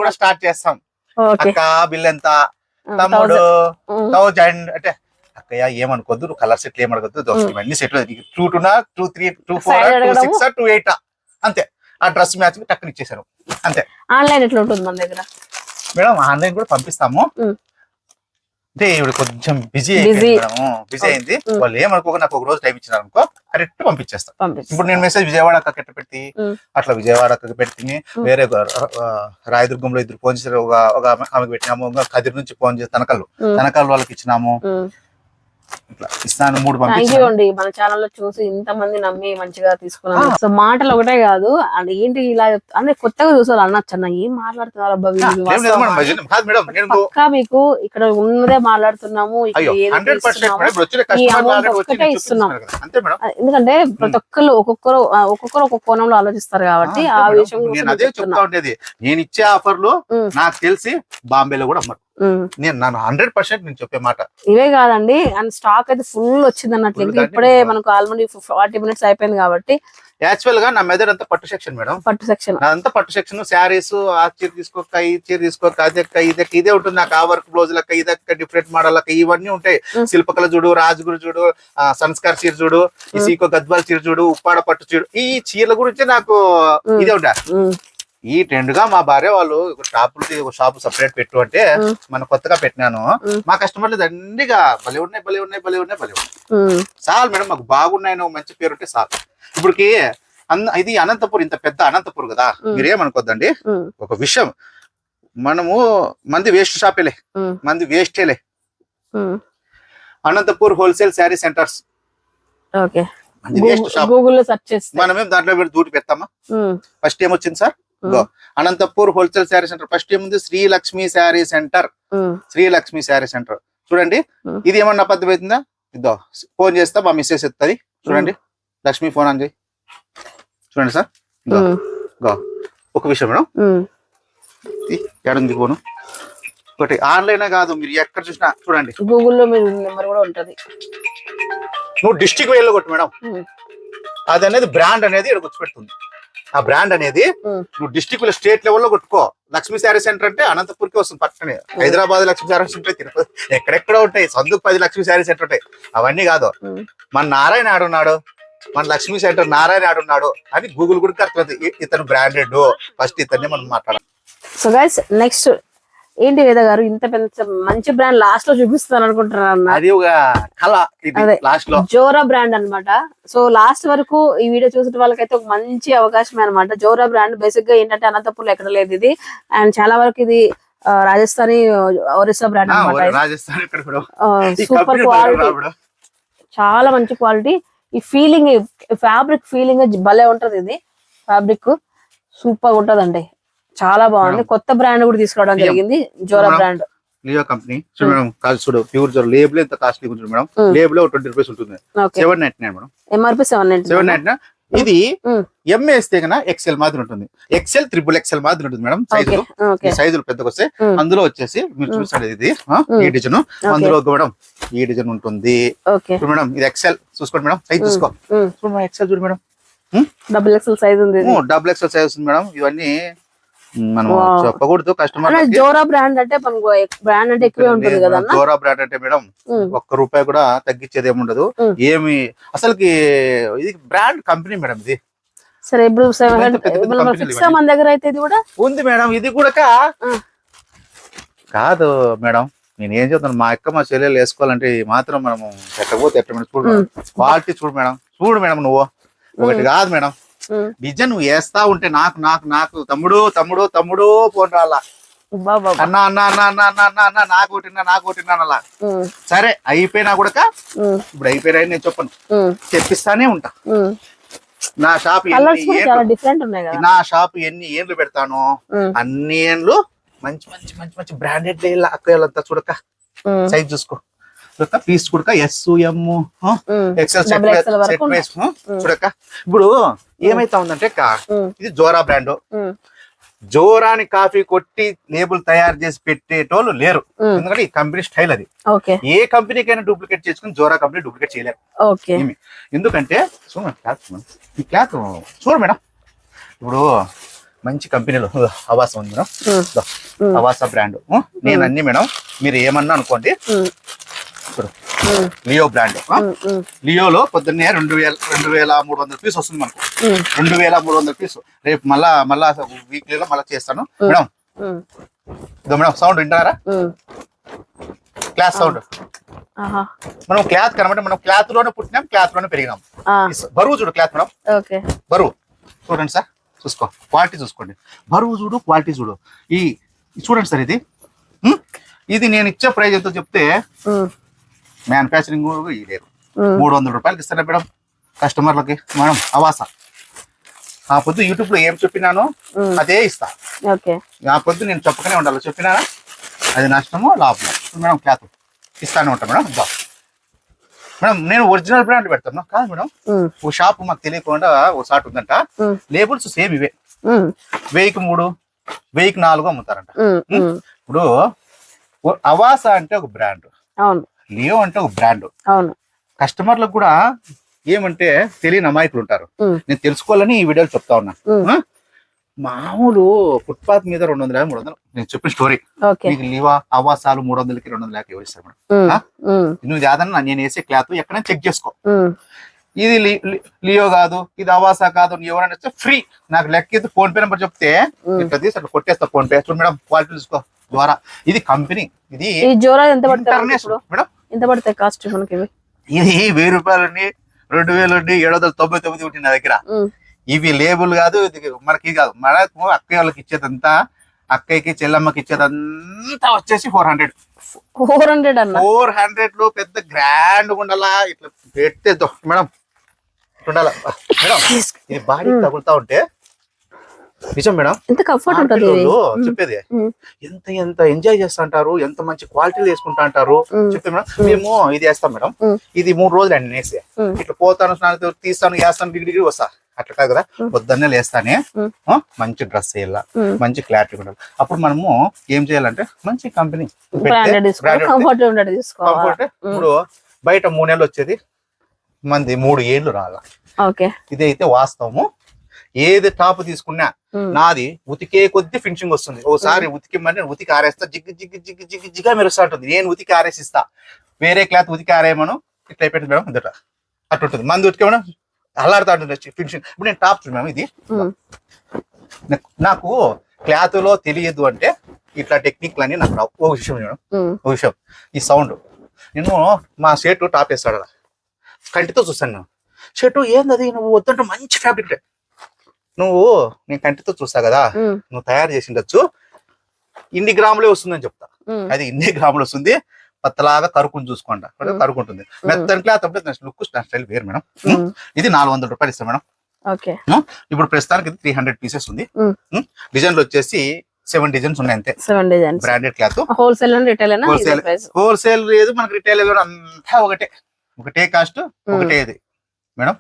కూడా స్టార్ట్ చేస్తాం. అక్క బిల్ ఎంత, తమ్ముడు 1000 అంటే అక్కయ్య ఏమనుకోద్దు, నువ్వు కలర్ సెట్లు ఏమనుకోద్దు, ఇవన్నీ సెట్లు 2 2 2 3 2 4 2 6 2 8 అంతే. ఆ డ్రెస్ మ్యాచింగ్ టక్కుని ఇచ్చేసారు అంతే. ఆన్లైన్ ఎట్లా ఉంటుంది మన దగ్గర మేడం? ఆన్లైన్ కూడా పంపిస్తాము. అంటే ఇప్పుడు కొంచెం బిజీ అయింది. వాళ్ళు ఏమనుకో నాకు ఒక రోజు టైం ఇచ్చినారు అనుకో, కరెక్ట్ పంపించేస్తాం. ఇప్పుడు నేను మెసేజ్ విజయవాడ అక్క పెట్టి అట్లా విజయవాడ అక్కకి పెట్టి, వేరే రాయదుర్గంలో 2 ఫోన్ చేశారు. ఒక ఆమెకు పెట్టినాము, కదిరి నుంచి ఫోన్ చేసి తనకాలు వాళ్ళకి ఇచ్చినాము. ఇట్లా ఇస్తాను 3 పంపించండి. మన ఛానల్ లో చూసి ఇంత మంది నమ్మి మంచిగా తీసుకున్నాను. సో మాటలు ఒకటే కాదు, అంటే ఏంటి ఇలా అంటే కొత్తగా చూసారు అనొచ్చు అన్న, ఏం మాట్లాడుతున్నారు అబ్బా పక్కా మీకు ఇక్కడ ఉన్నదే మాట్లాడుతున్నాము. ఒక్కటే ఇస్తున్నాం, ఎందుకంటే ప్రతి ఒక్కరు ఒక్కొక్కరు ఒక్కొక్క కోణంలో ఆలోచిస్తారు కాబట్టి ఆ విషయం నేను ఇచ్చే ఆఫర్లు నాకు తెలిసి బాంబేలో కూడా అమ్మరు. నేను 100% నేను చెప్పే మాట ఇవే కాదండి. అండ్ స్టాక్ అయితే ఫుల్ వచ్చింది అన్నట్లు. ఇప్పుడే మనకు ఆల్రెడీ 40 minutes అయిపోయింది కాబట్టి. యాక్చువల్ గా నా మెదడు అంతా పట్టు సెక్షన్ మేడం. పట్టు సెక్షన్ అంతా పట్టు సెక్షన్. శారీస్, ఆ చీర తీసుకోక, ఈ చీర తీసుకోక, అదెక్క ఇదెక్క ఇదే ఉంటుంది. నాకు ఆ వర్క్ బ్లౌజ్ లెక్క, ఇదెక్క డిఫరెంట్ మోడల్ లెక్క ఇవన్నీ ఉంటాయి. శిల్పకళ చూడు, రాజగురు చూడు, సంస్కార్ చీర చూడు, ఈ సీకో గద్వాల్ చీర చూడు, ఉప్పాడ పట్టు చీర, ఈ చీరల గురించి నాకు ఇదే ఉంటా. ఈ ట్రెండ్ గా మా భార్య వాళ్ళు షాపు సపరేట్ పెట్టు అంటే మనం కొత్తగా పెట్టినాను. మా కస్టమర్లు దండిగా భలే ఉన్నాయి. చాలు మేడం, మాకు బాగున్నాయి, మంచి పేరు ఉంటే చాలు. ఇప్పటికి ఇది అనంతపూర్, ఇంత పెద్ద అనంతపూర్ కదా, మీరేమనుకోద్దండి. ఒక విషయం, మనము మంది వేస్ట్ షాపేలే, మంది వేస్టేలే. అనంతపూర్ హోల్సేల్ శారీ సెంటర్స్, మనమేం దాంట్లో దూటి పెడతామా? ఫస్ట్ ఏమొచ్చింది sir? Anantapur wholesale sari centre. First ఏముంది? శ్రీలక్ష్మి శారీ సెంటర్. శ్రీలక్ష్మి శారీ సెంటర్ చూడండి. ఇది ఏమన్నా అబద్ధం అవుతుందా? ఇద్దో ఫోన్ చేస్తా, మా మిస్సెస్ ఎత్తుంది. చూడండి, లక్ష్మి ఫోన్ అని చేయి. చూడండి సార్, ఒక విషయం మేడం, ఎడుంది ఫోను? ఒకటి ఆన్లైన్ కాదు, మీరు ఎక్కడ చూసినా చూడండి, గూగుల్లో మీ నెంబర్ కూడా ఉంటది. నువ్వు డిస్ట్రిక్ట్ వేలో కొట్టు మేడం, అది అనేది బ్రాండ్ అనేది ఇక్కడ కూర్చోపెడుతుంది. ఆ బ్రాండ్ అనేది నువ్వు డిస్ట్రిక్ట్ స్టేట్ లెవెల్లో కొట్టుకో. లక్ష్మీ శారీ సెంటర్ అంటే అనంతపూర్కి వస్తుంది పక్కనే. హైదరాబాద్ లక్ష్మీ శారీ సెంటర్, తిరుపతి, ఎక్కడెక్కడ ఉంటాయి. సందుకు 10 లక్ష్మీ శారీ సెంటర్ ఉంటాయి. అవన్నీ కాదు, మన నారాయణ ఆడున్నాడు, మన లక్ష్మీ సెంటర్ నారాయణ ఆడున్నాడు అని గూగుల్ కూడా అర్థమవుతుంది. ఇతను బ్రాండెడ్, ఫస్ట్ ఇతన్ని మనం మాట్లాడాలి. సో గైస్, నెక్స్ట్ ఏంటి వేద గారు, ఇంత పెద్ద మంచి బ్రాండ్ లాస్ట్ లో చూపిస్తాను అనుకుంటున్నారు. అది ఒక కళ, లాస్ట్ లో జోరా బ్రాండ్ అన్నమాట. సో లాస్ట్ వరకు ఈ వీడియో చూసిన వాళ్ళకైతే ఒక మంచి అవకాశమే అనమాట. జోరా బ్రాండ్ బేసిక్ గా ఏంటంటే అనంతపూర్లో ఎక్కడ లేదు ఇది, అండ్ చాలా వరకు ఇది రాజస్థానీ ఒరిస్సా బ్రాండ్ అనమాట. సూపర్ క్వాలిటీ, చాలా మంచి క్వాలిటీ. ఈ ఫీలింగ్, ఫ్యాబ్రిక్ ఫీలింగ్ భలే ఉంటది. ఇది ఫ్యాబ్రిక్ సూపర్ ఉంటదండి, చాలా బాగుంది. కొత్త బ్రాండ్ కూడా తీసుకురావడం జరిగింది, జోరా బ్రాండ్. లియో కంపెనీ చూడు మేడం, చూడు ప్యూర్ జోరా. లేబుల్ ఎంత కాస్ట్లీ ఉంటుంది మేడం, లేబుల్ 20 రూపీస్ ఉంటుంది. 799 మేడం, ఎంఆర్పీ 799. ఇది ఎం వేస్తే కన్నా ఎక్సెల్ మాదిరి ఉంటుంది. ఎక్సెల్, ట్రిపుల్ ఎక్సెల్ మాదిరి ఉంటుంది మేడం. సైజులు పెద్దగా వస్తే అందులో వచ్చేసి మీరు చూసాడు ఇది ఈ డిజైన్, అందులో మేడం ఈ డిజైన్ ఉంటుంది మేడం. ఇది ఎక్సెల్ చూసుకోండి మేడం, సైజ్ చూసుకో. ఎక్సెల్ చూడు మేడం, డబుల్ ఎక్సెల్ సైజ్ ఉంది, డబుల్ ఎక్సెల్ సైజ్ ఉంది మేడం. ఇవన్నీ మనం చెప్పకూడదు కస్టమర్. జోరా బ్రాండ్ అంటే బ్రాండ్ అంటే ఎక్కువే ఉంటుంది కదా. జోరా బ్రాండ్ అంటే మేడం ₹1 కూడా తగ్గించేది ఏమి ఉండదు. ఏమి అసలుకి ఇది బ్రాండ్ కంపెనీ మేడం. ఇది సరే, ఇప్పుడు మన దగ్గర అయితే ఇది కూడా ఉంది మేడం. ఇది కూడా కాదు మేడం, నేను ఏం చెప్తాను, మా అక్క మా చెల్లెలు వేసుకోవాలంటే మాత్రం మనము పెట్టకపోతే ఎట్లా మేడం. చూడు క్వాలిటీ చూడు మేడం, చూడు మేడం. నువ్వు ఒకటి కాదు మేడం, డిజైన్ నువ్వు వేస్తా ఉంటే నాకు నాకు నాకు తమ్ముడు తమ్ముడు తమ్ముడు ఫోన్ రాలా, అన్న అన్న అన్న అన్న అన్న అన్న అన్న నాకు ఒకటిన్నా అలా. సరే అయిపోయినా కూడా ఇప్పుడు అయిపోయినా నేను చెప్పను, తెప్పిస్తానే ఉంటా. నా షాప్ నా షాప్ ఎన్ని ఏండ్లు పెడతాను, అన్ని ఏండ్లు మంచి మంచి మంచి మంచి బ్రాండెడ్ అక్కలంతా చూడక. సైజ్ చూసుకో, పీస్ కూడా SUM ఎక్సెల్ Double XL వరకు చూడక్క. ఇప్పుడు ఏమైతా ఉందంటే ఇది జోరా బ్రాండ్. జోరాని కాఫీ కొట్టి లేబుల్ తయారు చేసి పెట్టేటోళ్ళు లేరు, ఎందుకంటే ఈ కంపెనీ స్టైల్ అది. ఏ కంపెనీకైనా డూప్లికేట్ చేసుకుని జోరా కంపెనీ డూప్లికేట్ చేయలేరు. ఎందుకంటే ఈ క్లాత్ చూడు మేడం, ఇప్పుడు మంచి కంపెనీలో అవాసా ఉంది మేడం, అవాసా బ్రాండ్. నేను అన్ని మేడం మీరు ఏమన్నా అనుకోండి, లియో బ్రాండ్. లియోలో పొద్దున్నే 2300 పీస్ వస్తుంది మనకు. 2300 పీస్. రేపు మళ్ళా వీక్లీలో మళ్ళీ చేస్తాను మేడం. ఇదో మేడం సౌండ్ వింటారా, క్లాత్ సౌండ్. మనం క్లాత్ కనబడి మనం క్లాత్ లోనే పుట్టినాం, క్లాత్ లోనే పెరిగినాం. బరువు చూడు క్లాత్ మేడం, బరువు చూడండి సార్, చూసుకో క్వాలిటీ చూసుకోండి, బరువు చూడు క్వాలిటీ చూడు. ఈ చూడండి సార్, ఇది నేను ఇచ్చే ప్రైజ్ ఎంతో చెప్తే మ్యానుఫ్యాక్చరింగ్ లేదు, 300 రూపాయలకి ఇస్తాను మేడం కస్టమర్లకి మేడం. అవాసా ఆ పొద్దు యూట్యూబ్ లో ఏం చెప్పినానో అదే ఇస్తా. ఆ పొద్దు నేను చెప్పకనే ఉండాలి, చెప్పినానా అది నష్టమో లాభమో మేడం. క్లాత్ ఇస్తానే ఉంటాను మేడం. మేడం నేను ఒరిజినల్ బ్రాండ్ పెడతాను కాదు మేడం. ఓ షాప్ మాకు తెలియకుండా ఓ షాట్ ఉందంట, లేబుల్స్ సేమ్ ఇవే 1000-3, 1000-4 అమ్ముతారంట. ఇప్పుడు అవాసా అంటే ఒక బ్రాండ్, లియో అంటే ఒక బ్రాండ్. కస్టమర్లకు కూడా ఏమంటే తెలియని అమాయకులు ఉంటారు, నేను తెలుసుకోవాలని ఈ వీడియోలు చెప్తా ఉన్నా. మామూలు ఫుట్పాత్ మీద 200-300 నేను చెప్పిన స్టోరీ. నీకు లివా అవాసాలు 300కి 200 ఎవరు ఇస్తారు మేడం? నువ్వు కాదన్నా నేను వేసే క్లాత్ ఎక్కడైనా చెక్ చేసుకో. ఇది లియో కాదు, ఇది అవాసా కాదు, ఎవరైనా వస్తే ఫ్రీ. నాకు లెక్క అయితే ఫోన్ పే నెంబర్ చెప్తే ఇట్లా తీసి అట్లా కొట్టేస్తా ఫోన్ పే. చూడు మేడం క్వాలిటీ చూసుకో. ద్వారా ఇది కంపెనీ, ఇది ఇంటర్నేషనల్ మేడం. ఎంత పడతాయి కాస్ట్ మనకి? ఇది 1000 రూపాయలండి, 2799 ఉంటుంది నా దగ్గర. ఇవి లేబుల్ కాదు, ఇది మనకి కాదు, మనకు అక్కయ్య వాళ్ళకి ఇచ్చేదంతా, అక్కయ్యకి చెల్లమ్మకి ఇచ్చేదంతా వచ్చేసి 400 లో పెద్ద గ్రాండ్ ఉండాలా, ఇట్లా పెడితే మేడం ఉండాలా మేడం. ఇది బాడీ తగులుతా ఉంటే నిజం మేడం, ఎంత కంఫర్ట్ ఉంటుంది చెప్పేది. ఎంత ఎంజాయ్ చేస్తా అంటారు, ఎంత మంచి క్వాలిటీలు వేసుకుంటా అంటారు చెప్పే మేడం. మేము ఇది వేస్తాం మేడం, ఇది 3 రోజులు అండి వేసి ఇట్లా పోతాను, స్నానం తీస్తాను, వేస్తాను, డిగ్రీ వస్తా. అట్లా కాదు కదా, పొద్దున్నే లేస్తానే మంచి డ్రెస్ వేయాల, మంచి క్లారిటీ ఉండాలి. అప్పుడు మనము ఏం చేయాలంటే మంచి కంపెనీ కంఫర్ట్. ఇప్పుడు బయట 3 నెలలు వచ్చేది మంది 3 ఏళ్ళు రాలా. ఇదైతే వాస్తవము. ఏది టాప్ తీసుకున్నా నాది ఉతికే కొద్ది ఫినిషింగ్ వస్తుంది. ఓసారి ఉతికిమంటే ఉతికి ఆరేస్తా, జిగ్గు జిగ్గు జిగ్గు జిగ్గు జిగ్గా మెరుస్తా ఉంటుంది. నేను ఉతికి ఆరేసిస్తా, వేరే క్లాత్ ఉతికి ఆరేమను ఇట్లా అయిపోయింది మేడం. ఇదట అట్లా ఉంటుంది, మంది ఉతికేమన్నా అల్లాడుతా ఉంటుంది ఫినిషింగ్. ఇప్పుడు నేను టాప్ మేడం, ఇది నాకు క్లాత్ లో తెలియదు అంటే ఇట్లా టెక్నిక్లు అని నాకు రావు. ఓ విషయం మేడం, ఓ విషయం, ఈ సౌండ్ నేను మా షర్ట్ టాప్ వేస్తాడు అలా కంటితో చూస్తాను. నేను షర్టు ఏంది నువ్వు వద్దంటే మంచి ఫ్యాబ్రిక్, నేను కంటితో చూస్తా కదా, నువ్వు తయారు చేసి ఉండొచ్చు, ఇన్ని గ్రాములే వస్తుందని చెప్తా. అది ఇన్ని గ్రాములు వస్తుంది, పత్తలాగా కరుకుని చూసుకోండి, కరుకుంటుంది. మెత్తని క్లాత్ అప్పుడే లుక్ స్టైల్ వేరు మేడం. ఇది 400 రూపాయలు ఇస్తాం మేడం. ఇప్పుడు ప్రస్తుతానికి ఇది 300 పీసెస్ ఉంది. డిజైన్లు వచ్చేసి 7 డిజైన్స్ ఉన్నాయి అంతే. Branded cloth. హోల్సేల్ లేదు మనకి, రిటైల్ అంతా ఒకటే కాస్ట్, ఒకటే ఇది మేడం.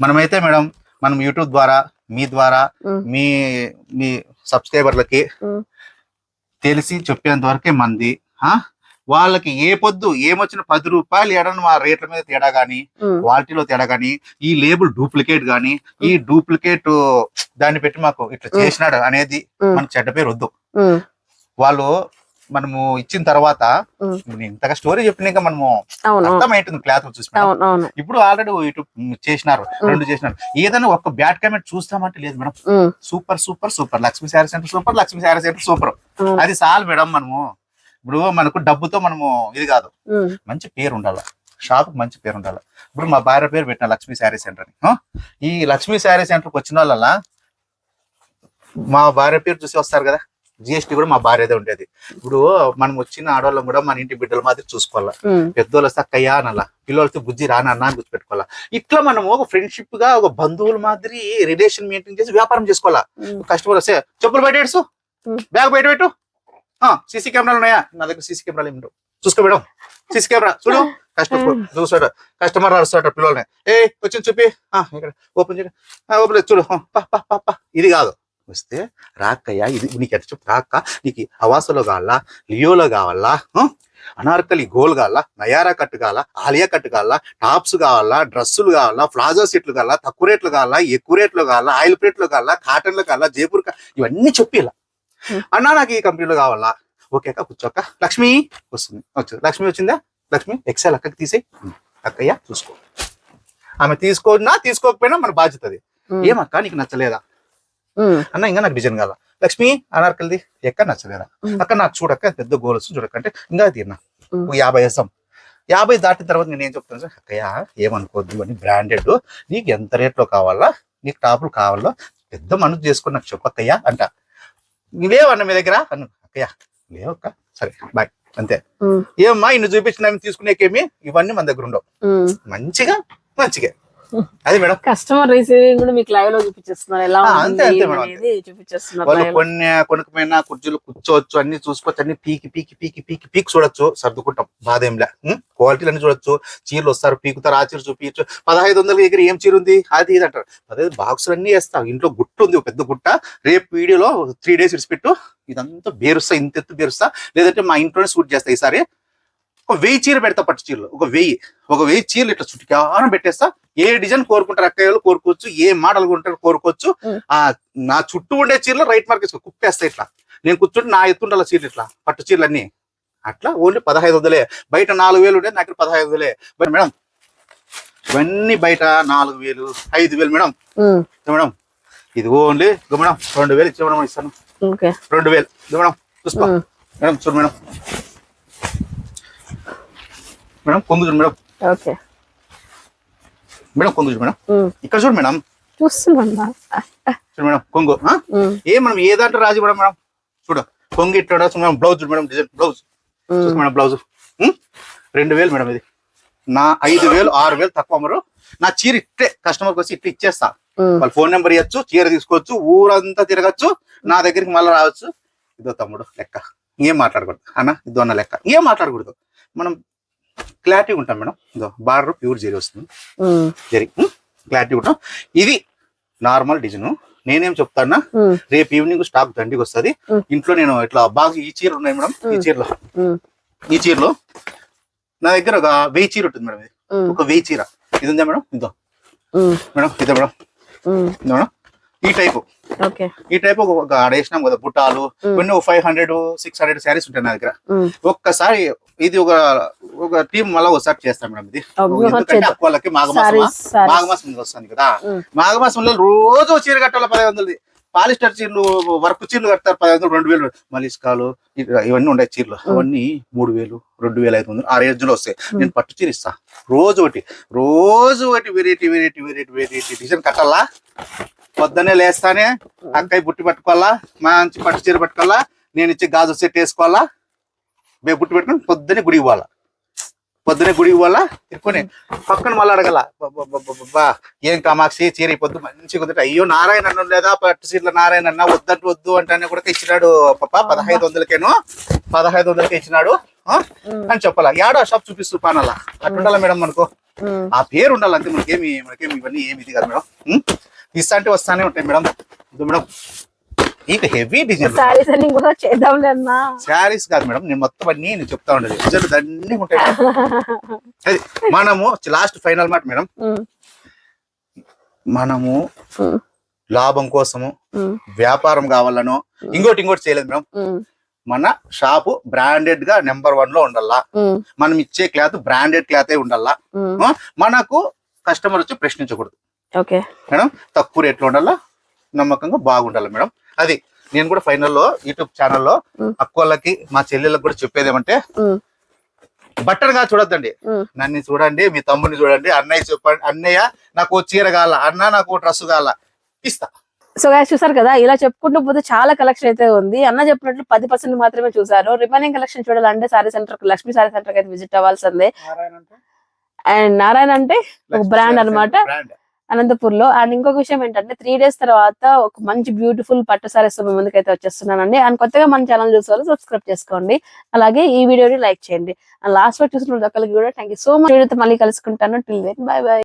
మనమైతే మేడం మనం యూట్యూబ్ ద్వారా మీ ద్వారా మీ సబ్స్క్రైబర్లకి తెలిసి చెప్పేంత వరకే మంది. వాళ్ళకి ఏ పొద్దు ఏమొచ్చిన 10 రూపాయలు ఎడను ఆ రేట్ల మీద తేడా గానీ, క్వాలిటీలో తేడా గానీ, ఈ లేబుల్ డూప్లికేట్ గానీ, ఈ డూప్లికేట్ దాన్ని పెట్టి మాకు ఇట్లా చేసినాడు అనేది మనకు చెడ్డ పేరు వద్దు. వాళ్ళు మనము ఇచ్చిన తర్వాత ఇంతగా స్టోరీ చెప్పినాక మనము అర్థమైంటుంది క్లాత్ చూసి. ఇప్పుడు ఆల్రెడీ యూట్యూబ్ చేసినారు, 2 చేసినారు. ఏదైనా ఒక బ్యాడ్ కామెంట్ చూస్తామంటే లేదు madam. Super super super, Lakshmi sari centre super, Lakshmi sari centre super, అది చాలు మేడం. మనము ఇప్పుడు మనకు డబ్బుతో మనము ఇది కాదు, మంచి పేరు ఉండాలి, షాప్ మంచి పేరు ఉండాలి. ఇప్పుడు మా భార్య పేరు పెట్టిన లక్ష్మీ శారీ సెంటర్ అని. ఈ లక్ష్మీ శారీ సెంటర్కి వచ్చిన వాళ్ళ మా భార్య పేరు చూసి వస్తారు కదా, జిఎస్టీ కూడా మా భార్యదే ఉండేది. ఇప్పుడు మనం వచ్చిన ఆడవాళ్ళం కూడా మన ఇంటి బిడ్డల మాదిరి చూసుకోవాలా. పెద్దోళ్ళు వస్తే అక్కయ్యా అనలా, పిల్లలతో బుజ్జి రానన్నా అని గుర్తుపెట్టుకోవాలా. ఇట్లా మనము ఒక ఫ్రెండ్షిప్ గా ఒక బంధువుల మాదిరి రిలేషన్ మెయింటైన్ చేసి వ్యాపారం చేసుకోవాలా. కస్టమర్ వస్తే చెప్పులు బయట పెట్టు, బ్యాగ్ బయట పెట్టు, సీసీ కెమెరాలు ఉన్నాయా? నా దగ్గర సీసీ కెమెరాలు ఏమి చూసుకో మేడం. సిసి కెమెరా చూడు చూసాడు కస్టమర్ అరుస్తాడు పిల్లల్ని వచ్చి చూపి ఇక్కడ ఓపెన్ చేయండి ఓపెన్ చూడు ఇది కాదు వస్తే రాక్కయ్యా ఇది నీకు ఎట్లా చెప్పు రాక్క నీకు హవాసలో కావాలా లియోలో కావాలా అనార్కలి గోల్ కావాలా నయారా కట్టు కావాలా ఆలియా కట్టు కావాలా టాప్స్ కావాలా డ్రెస్సులు కావాలా ప్లాజో సెట్లు కావాలా తక్కువ రేట్లు కావాలా ఎక్కువ రేట్లు కావాలా ఆయిల్ ప్లేట్లు కావాలా కాటన్లు కావాలా జైపూర్ ఇవన్నీ చెప్పిలా అన్నా నాకు ఈ కంపెనీలో కావాలా ఓకే అక్క కూర్చోక్క లక్ష్మి వస్తుంది వచ్చింది లక్ష్మి వచ్చిందా లక్ష్మి ఎక్సెల్ అక్కకి తీసే అక్కయ్య చూసుకో ఆమె తీసుకోకపోయినా మన బాధ్యత అది ఏమక్క నీకు నచ్చలేదా అన్న ఇంకా నాకు డిజైన్ కావాలా లక్ష్మి అనార్కలిది ఎక్క నచ్చలేదా అక్క నాకు చూడక్క పెద్ద గోల్స్ చూడకంటే ఇంకా తీరినా 50 వేస్తాం 50 దాటిన తర్వాత నేను ఏం చెప్తాను సార్ అక్కయ్య ఏమనుకోవద్దు ఇవన్నీ బ్రాండెడ్ నీకు ఎంత రేట్లో కావాలా నీకు టాపులు కావాలో పెద్ద మనసు చేసుకుని నాకు చెప్పక్కయ్యా అంట లేవన్న మీ దగ్గర అన్న అక్కయ్య లేవక్క సరే బాయ్ అంతే ఏమ్మా ఇన్ని చూపించిన తీసుకునేకేమి ఇవన్నీ మన దగ్గర ఉండవు మంచిగా అది మేడం కస్టమర్ రిసీవింగ్ కూడా మీకు లైవ్ లో చూపించేస్తున్నారు ఎలా అంతే అంతే మేడం చూపించేస్తున్నారు వాళ్ళు కొనుక్కుపోయినా కుర్చీలు కూర్చోవచ్చు అన్ని చూసుకోవచ్చు అన్ని పీకి చూడొచ్చు సర్దుకుంటాం బాధ ఏంలే క్వాలిటీలు అన్ని చూడొచ్చు చీరలు వస్తారు పీకుతారు ఆ చీర చూపించచ్చు 1500 దగ్గర ఏం చీర ఉంది అది ఇది అంటారు అదే బాక్సులు అన్ని వేస్తాం ఇంట్లో గుట్ట ఉంది పెద్ద గుట్ట రేపు వీడియోలో 3 days ఇడిచిపెట్టు ఇదంతా బేరుస్తా ఇంత ఎత్తు బేరుస్తా లేదంటే మా ఇంట్లోనే షూట్ చేస్తా ఈసారి ఒక 1000 చీర పెడతా పట్టు చీరలు ఒక 1000 చీరలు ఇట్లా చుట్టుకారం పెట్టేస్తా ఏ డిజైన్ కోరుకుంటారు అక్కయ్యలు కోరుకోవచ్చు ఏ మోడల్ కొంటారు కోరుకోవచ్చు నా చుట్టూ ఉండే చీరలు రైట్ మార్కెట్ కుప్పేస్తా ఇట్లా నేను కూర్చుంటే నా ఎత్తుండాల చీరలు ఇట్లా పట్టు చీరలు అన్ని అట్లా ఓన్లీ 1500 బయట 4000 ఉండే నాకు 1500 మేడం ఇవన్నీ బయట 4000 5000 మేడం మేడం ఇది ఓన్లీ మేడం 2000 ఇచ్చే మేడం ఇస్తాను 2000 మేడం చూసుకో మేడం చూడు మేడం మేడం కొంగు చూడు మేడం ఓకే మేడం కొంగు చూడు మేడం ఇక్కడ చూడు మేడం చూస్తున్నా చూడు మేడం కొంగు మనం ఏ దాంట్లో రాజు మేడం మేడం చూడు కొంగు ఇట్లా మేడం బ్లౌజ్ చూడు మేడం డిజైన్ బ్లౌజ్ చూసు మేడం బ్లౌజ్ 2000 మేడం ఇది నా 5000 6000 తక్కువ అమ్మరు నా చీర ఇట్టే కస్టమర్కి వచ్చి ఇట్లా ఇచ్చేస్తా వాళ్ళ ఫోన్ నెంబర్ ఇవ్వచ్చు చీర తీసుకోవచ్చు ఊరంతా తిరగచ్చు నా దగ్గరికి మళ్ళీ రావచ్చు ఇదో తమ్ముడు లెక్క ఏం మాట్లాడకూడదు అన్న ఇదో అన్న లెక్క ఏం మాట్లాడకూడదు మనం క్లారిటీ ఉంటాం మేడం ఇదో బార్డర్ ప్యూర్ జరీ వస్తుంది జరీ క్లారిటీ ఉంటాం ఇది నార్మల్ డిజైన్ నేనేం చెప్తానా రేపు ఈవినింగ్ స్టాక్ దండికి వస్తుంది ఇంట్లో నేను ఇట్లా బాగా ఈ చీరలు ఉన్నాయి మేడం ఈ చీరలో నా దగ్గర ఒక 1000 చీర ఉంటుంది మేడం ఇది ఒక 1000 చీర ఇది ఉందా మేడం ఇదో మేడం ఇదో మేడం మేడం ఈ టైప్ ఒక ఆడేసినాం కదా బుట్టాలు కొన్ని 500-600 శారీస్ ఉంటాయి నా దగ్గర ఒక్కసారి ఇది ఒక టీం మళ్ళీ ఒకసారి చేస్తాం మేడం ఇది ఎందుకంటే వాళ్ళకి మాఘమాసం వస్తుంది కదా మాఘమాసంలో రోజు చీర కట్టాలి 1500 పాలిస్టర్ చీరలు వర్క్ చీరలు కడతారు 1500 2000 మలిస్కాలు ఇవన్నీ ఉన్నాయి చీరలు అవన్నీ 3000 2500 ఆ రేంజ్ లో వస్తాయి నేను పట్టు చీర ఇస్తా రోజు ఒకటి వెరైటీ డిజైన్ కట్టాలా పొద్దున్నే లేస్తానే అక్కయ్య బుట్టి పట్టుకోవాలా మంచి పట్టు చీర పట్టుకోవాలా నేను ఇచ్చే గాజు సెట్ వేసుకోవాలా బుట్టి పెట్టుకుని పొద్దున్నే గుడికి పోవాలా తిరుకొని పక్కన మళ్ళీ అడగల ఏం కామాక్షి చీర పొద్దు మంచిగా కుదిరి అయ్యో నారాయణ అన్న లేదా పట్టు చీరల నారాయణ అన్న వద్దు అంటే కూడా ఇచ్చినాడు పాప 1500 ఇచ్చినాడు అని చెప్పాలా యాడో షాప్ చూపిస్తూ పానాలా అట్టుండాలా మేడం మనకు ఆ పేరు ఉండాలి అంతే మనకేమి ఇవన్నీ ఏమి ఇది కాదు మేడం ఇస్తా అంటే వస్తానే ఉంటాయి మేడం మేడం ఇక హెవీ డిజైన్ శారీస్ కాదు మేడం నేను మొత్తం అన్ని నేను చెప్తా ఉండదు రిజల్ట్ అన్ని ఉంటాయి అది మనము లాస్ట్ ఫైనల్ మాట మేడం మనము లాభం కోసము వ్యాపారం కావాలనో ఇంకోటి చేయలేదు మేడం మన షాపు బ్రాండెడ్ గా నెంబర్ 1 లో ఉండాలా మనం ఇచ్చే క్లాత్ బ్రాండెడ్ క్లాత్ ఉండాలా మనకు కస్టమర్ వచ్చి ప్రశ్నించకూడదు మేడం తక్కువ రేట్లో ఉండాలా నమ్మకంగా బాగుండాలి మేడం అది నేను కూడా ఫైనల్లో యూట్యూబ్ ఛానల్లో అక్కోళ్ళకి మా చెల్లెళ్ళకి కూడా చెప్పేది ఏమంటే బట్టలుగా చూడొద్దండి నన్ను చూడండి మీ తమ్ముడిని చూడండి అన్నయ్య చెప్పండి అన్నయ్య నాకు చీర కావాలా అన్న నాకు డ్రెస్ కావాలా ఇస్తా సో చూసారు కదా ఇలా చెప్పుకుంటూ పోతే చాలా కలెక్షన్ అయితే ఉంది అన్న చెప్పినట్లు 10% మాత్రమే చూసారు రిమైనింగ్ కలెక్షన్ చూడాలంటే sorry centre Lakshmi sari centre అయితే విజిట్ అవ్వాల్సిందే అండ్ నారాయణ అంటే ఒక బ్రాండ్ అనమాట అనంతపూర్ లో. అండ్ ఇంకొక విషయం ఏంటంటే 3 days తర్వాత ఒక మంచి బ్యూటిఫుల్ పట్టు సారీస్ మీ ముందుకైతే వచ్చేస్తున్నానండి. అండ్ కొత్తగా మన ఛానల్ చూసే వాళ్ళు సబ్స్క్రైబ్ చేసుకోండి, అలాగే ఈ వీడియోని లైక్ చేయండి. అండ్ లాస్ట్ లో చూసిన ప్రతి ఒక్కరికి కూడా థ్యాంక్ యూ సో మచ్. మళ్ళీ కలుసుకుంటాను. Till then bye by.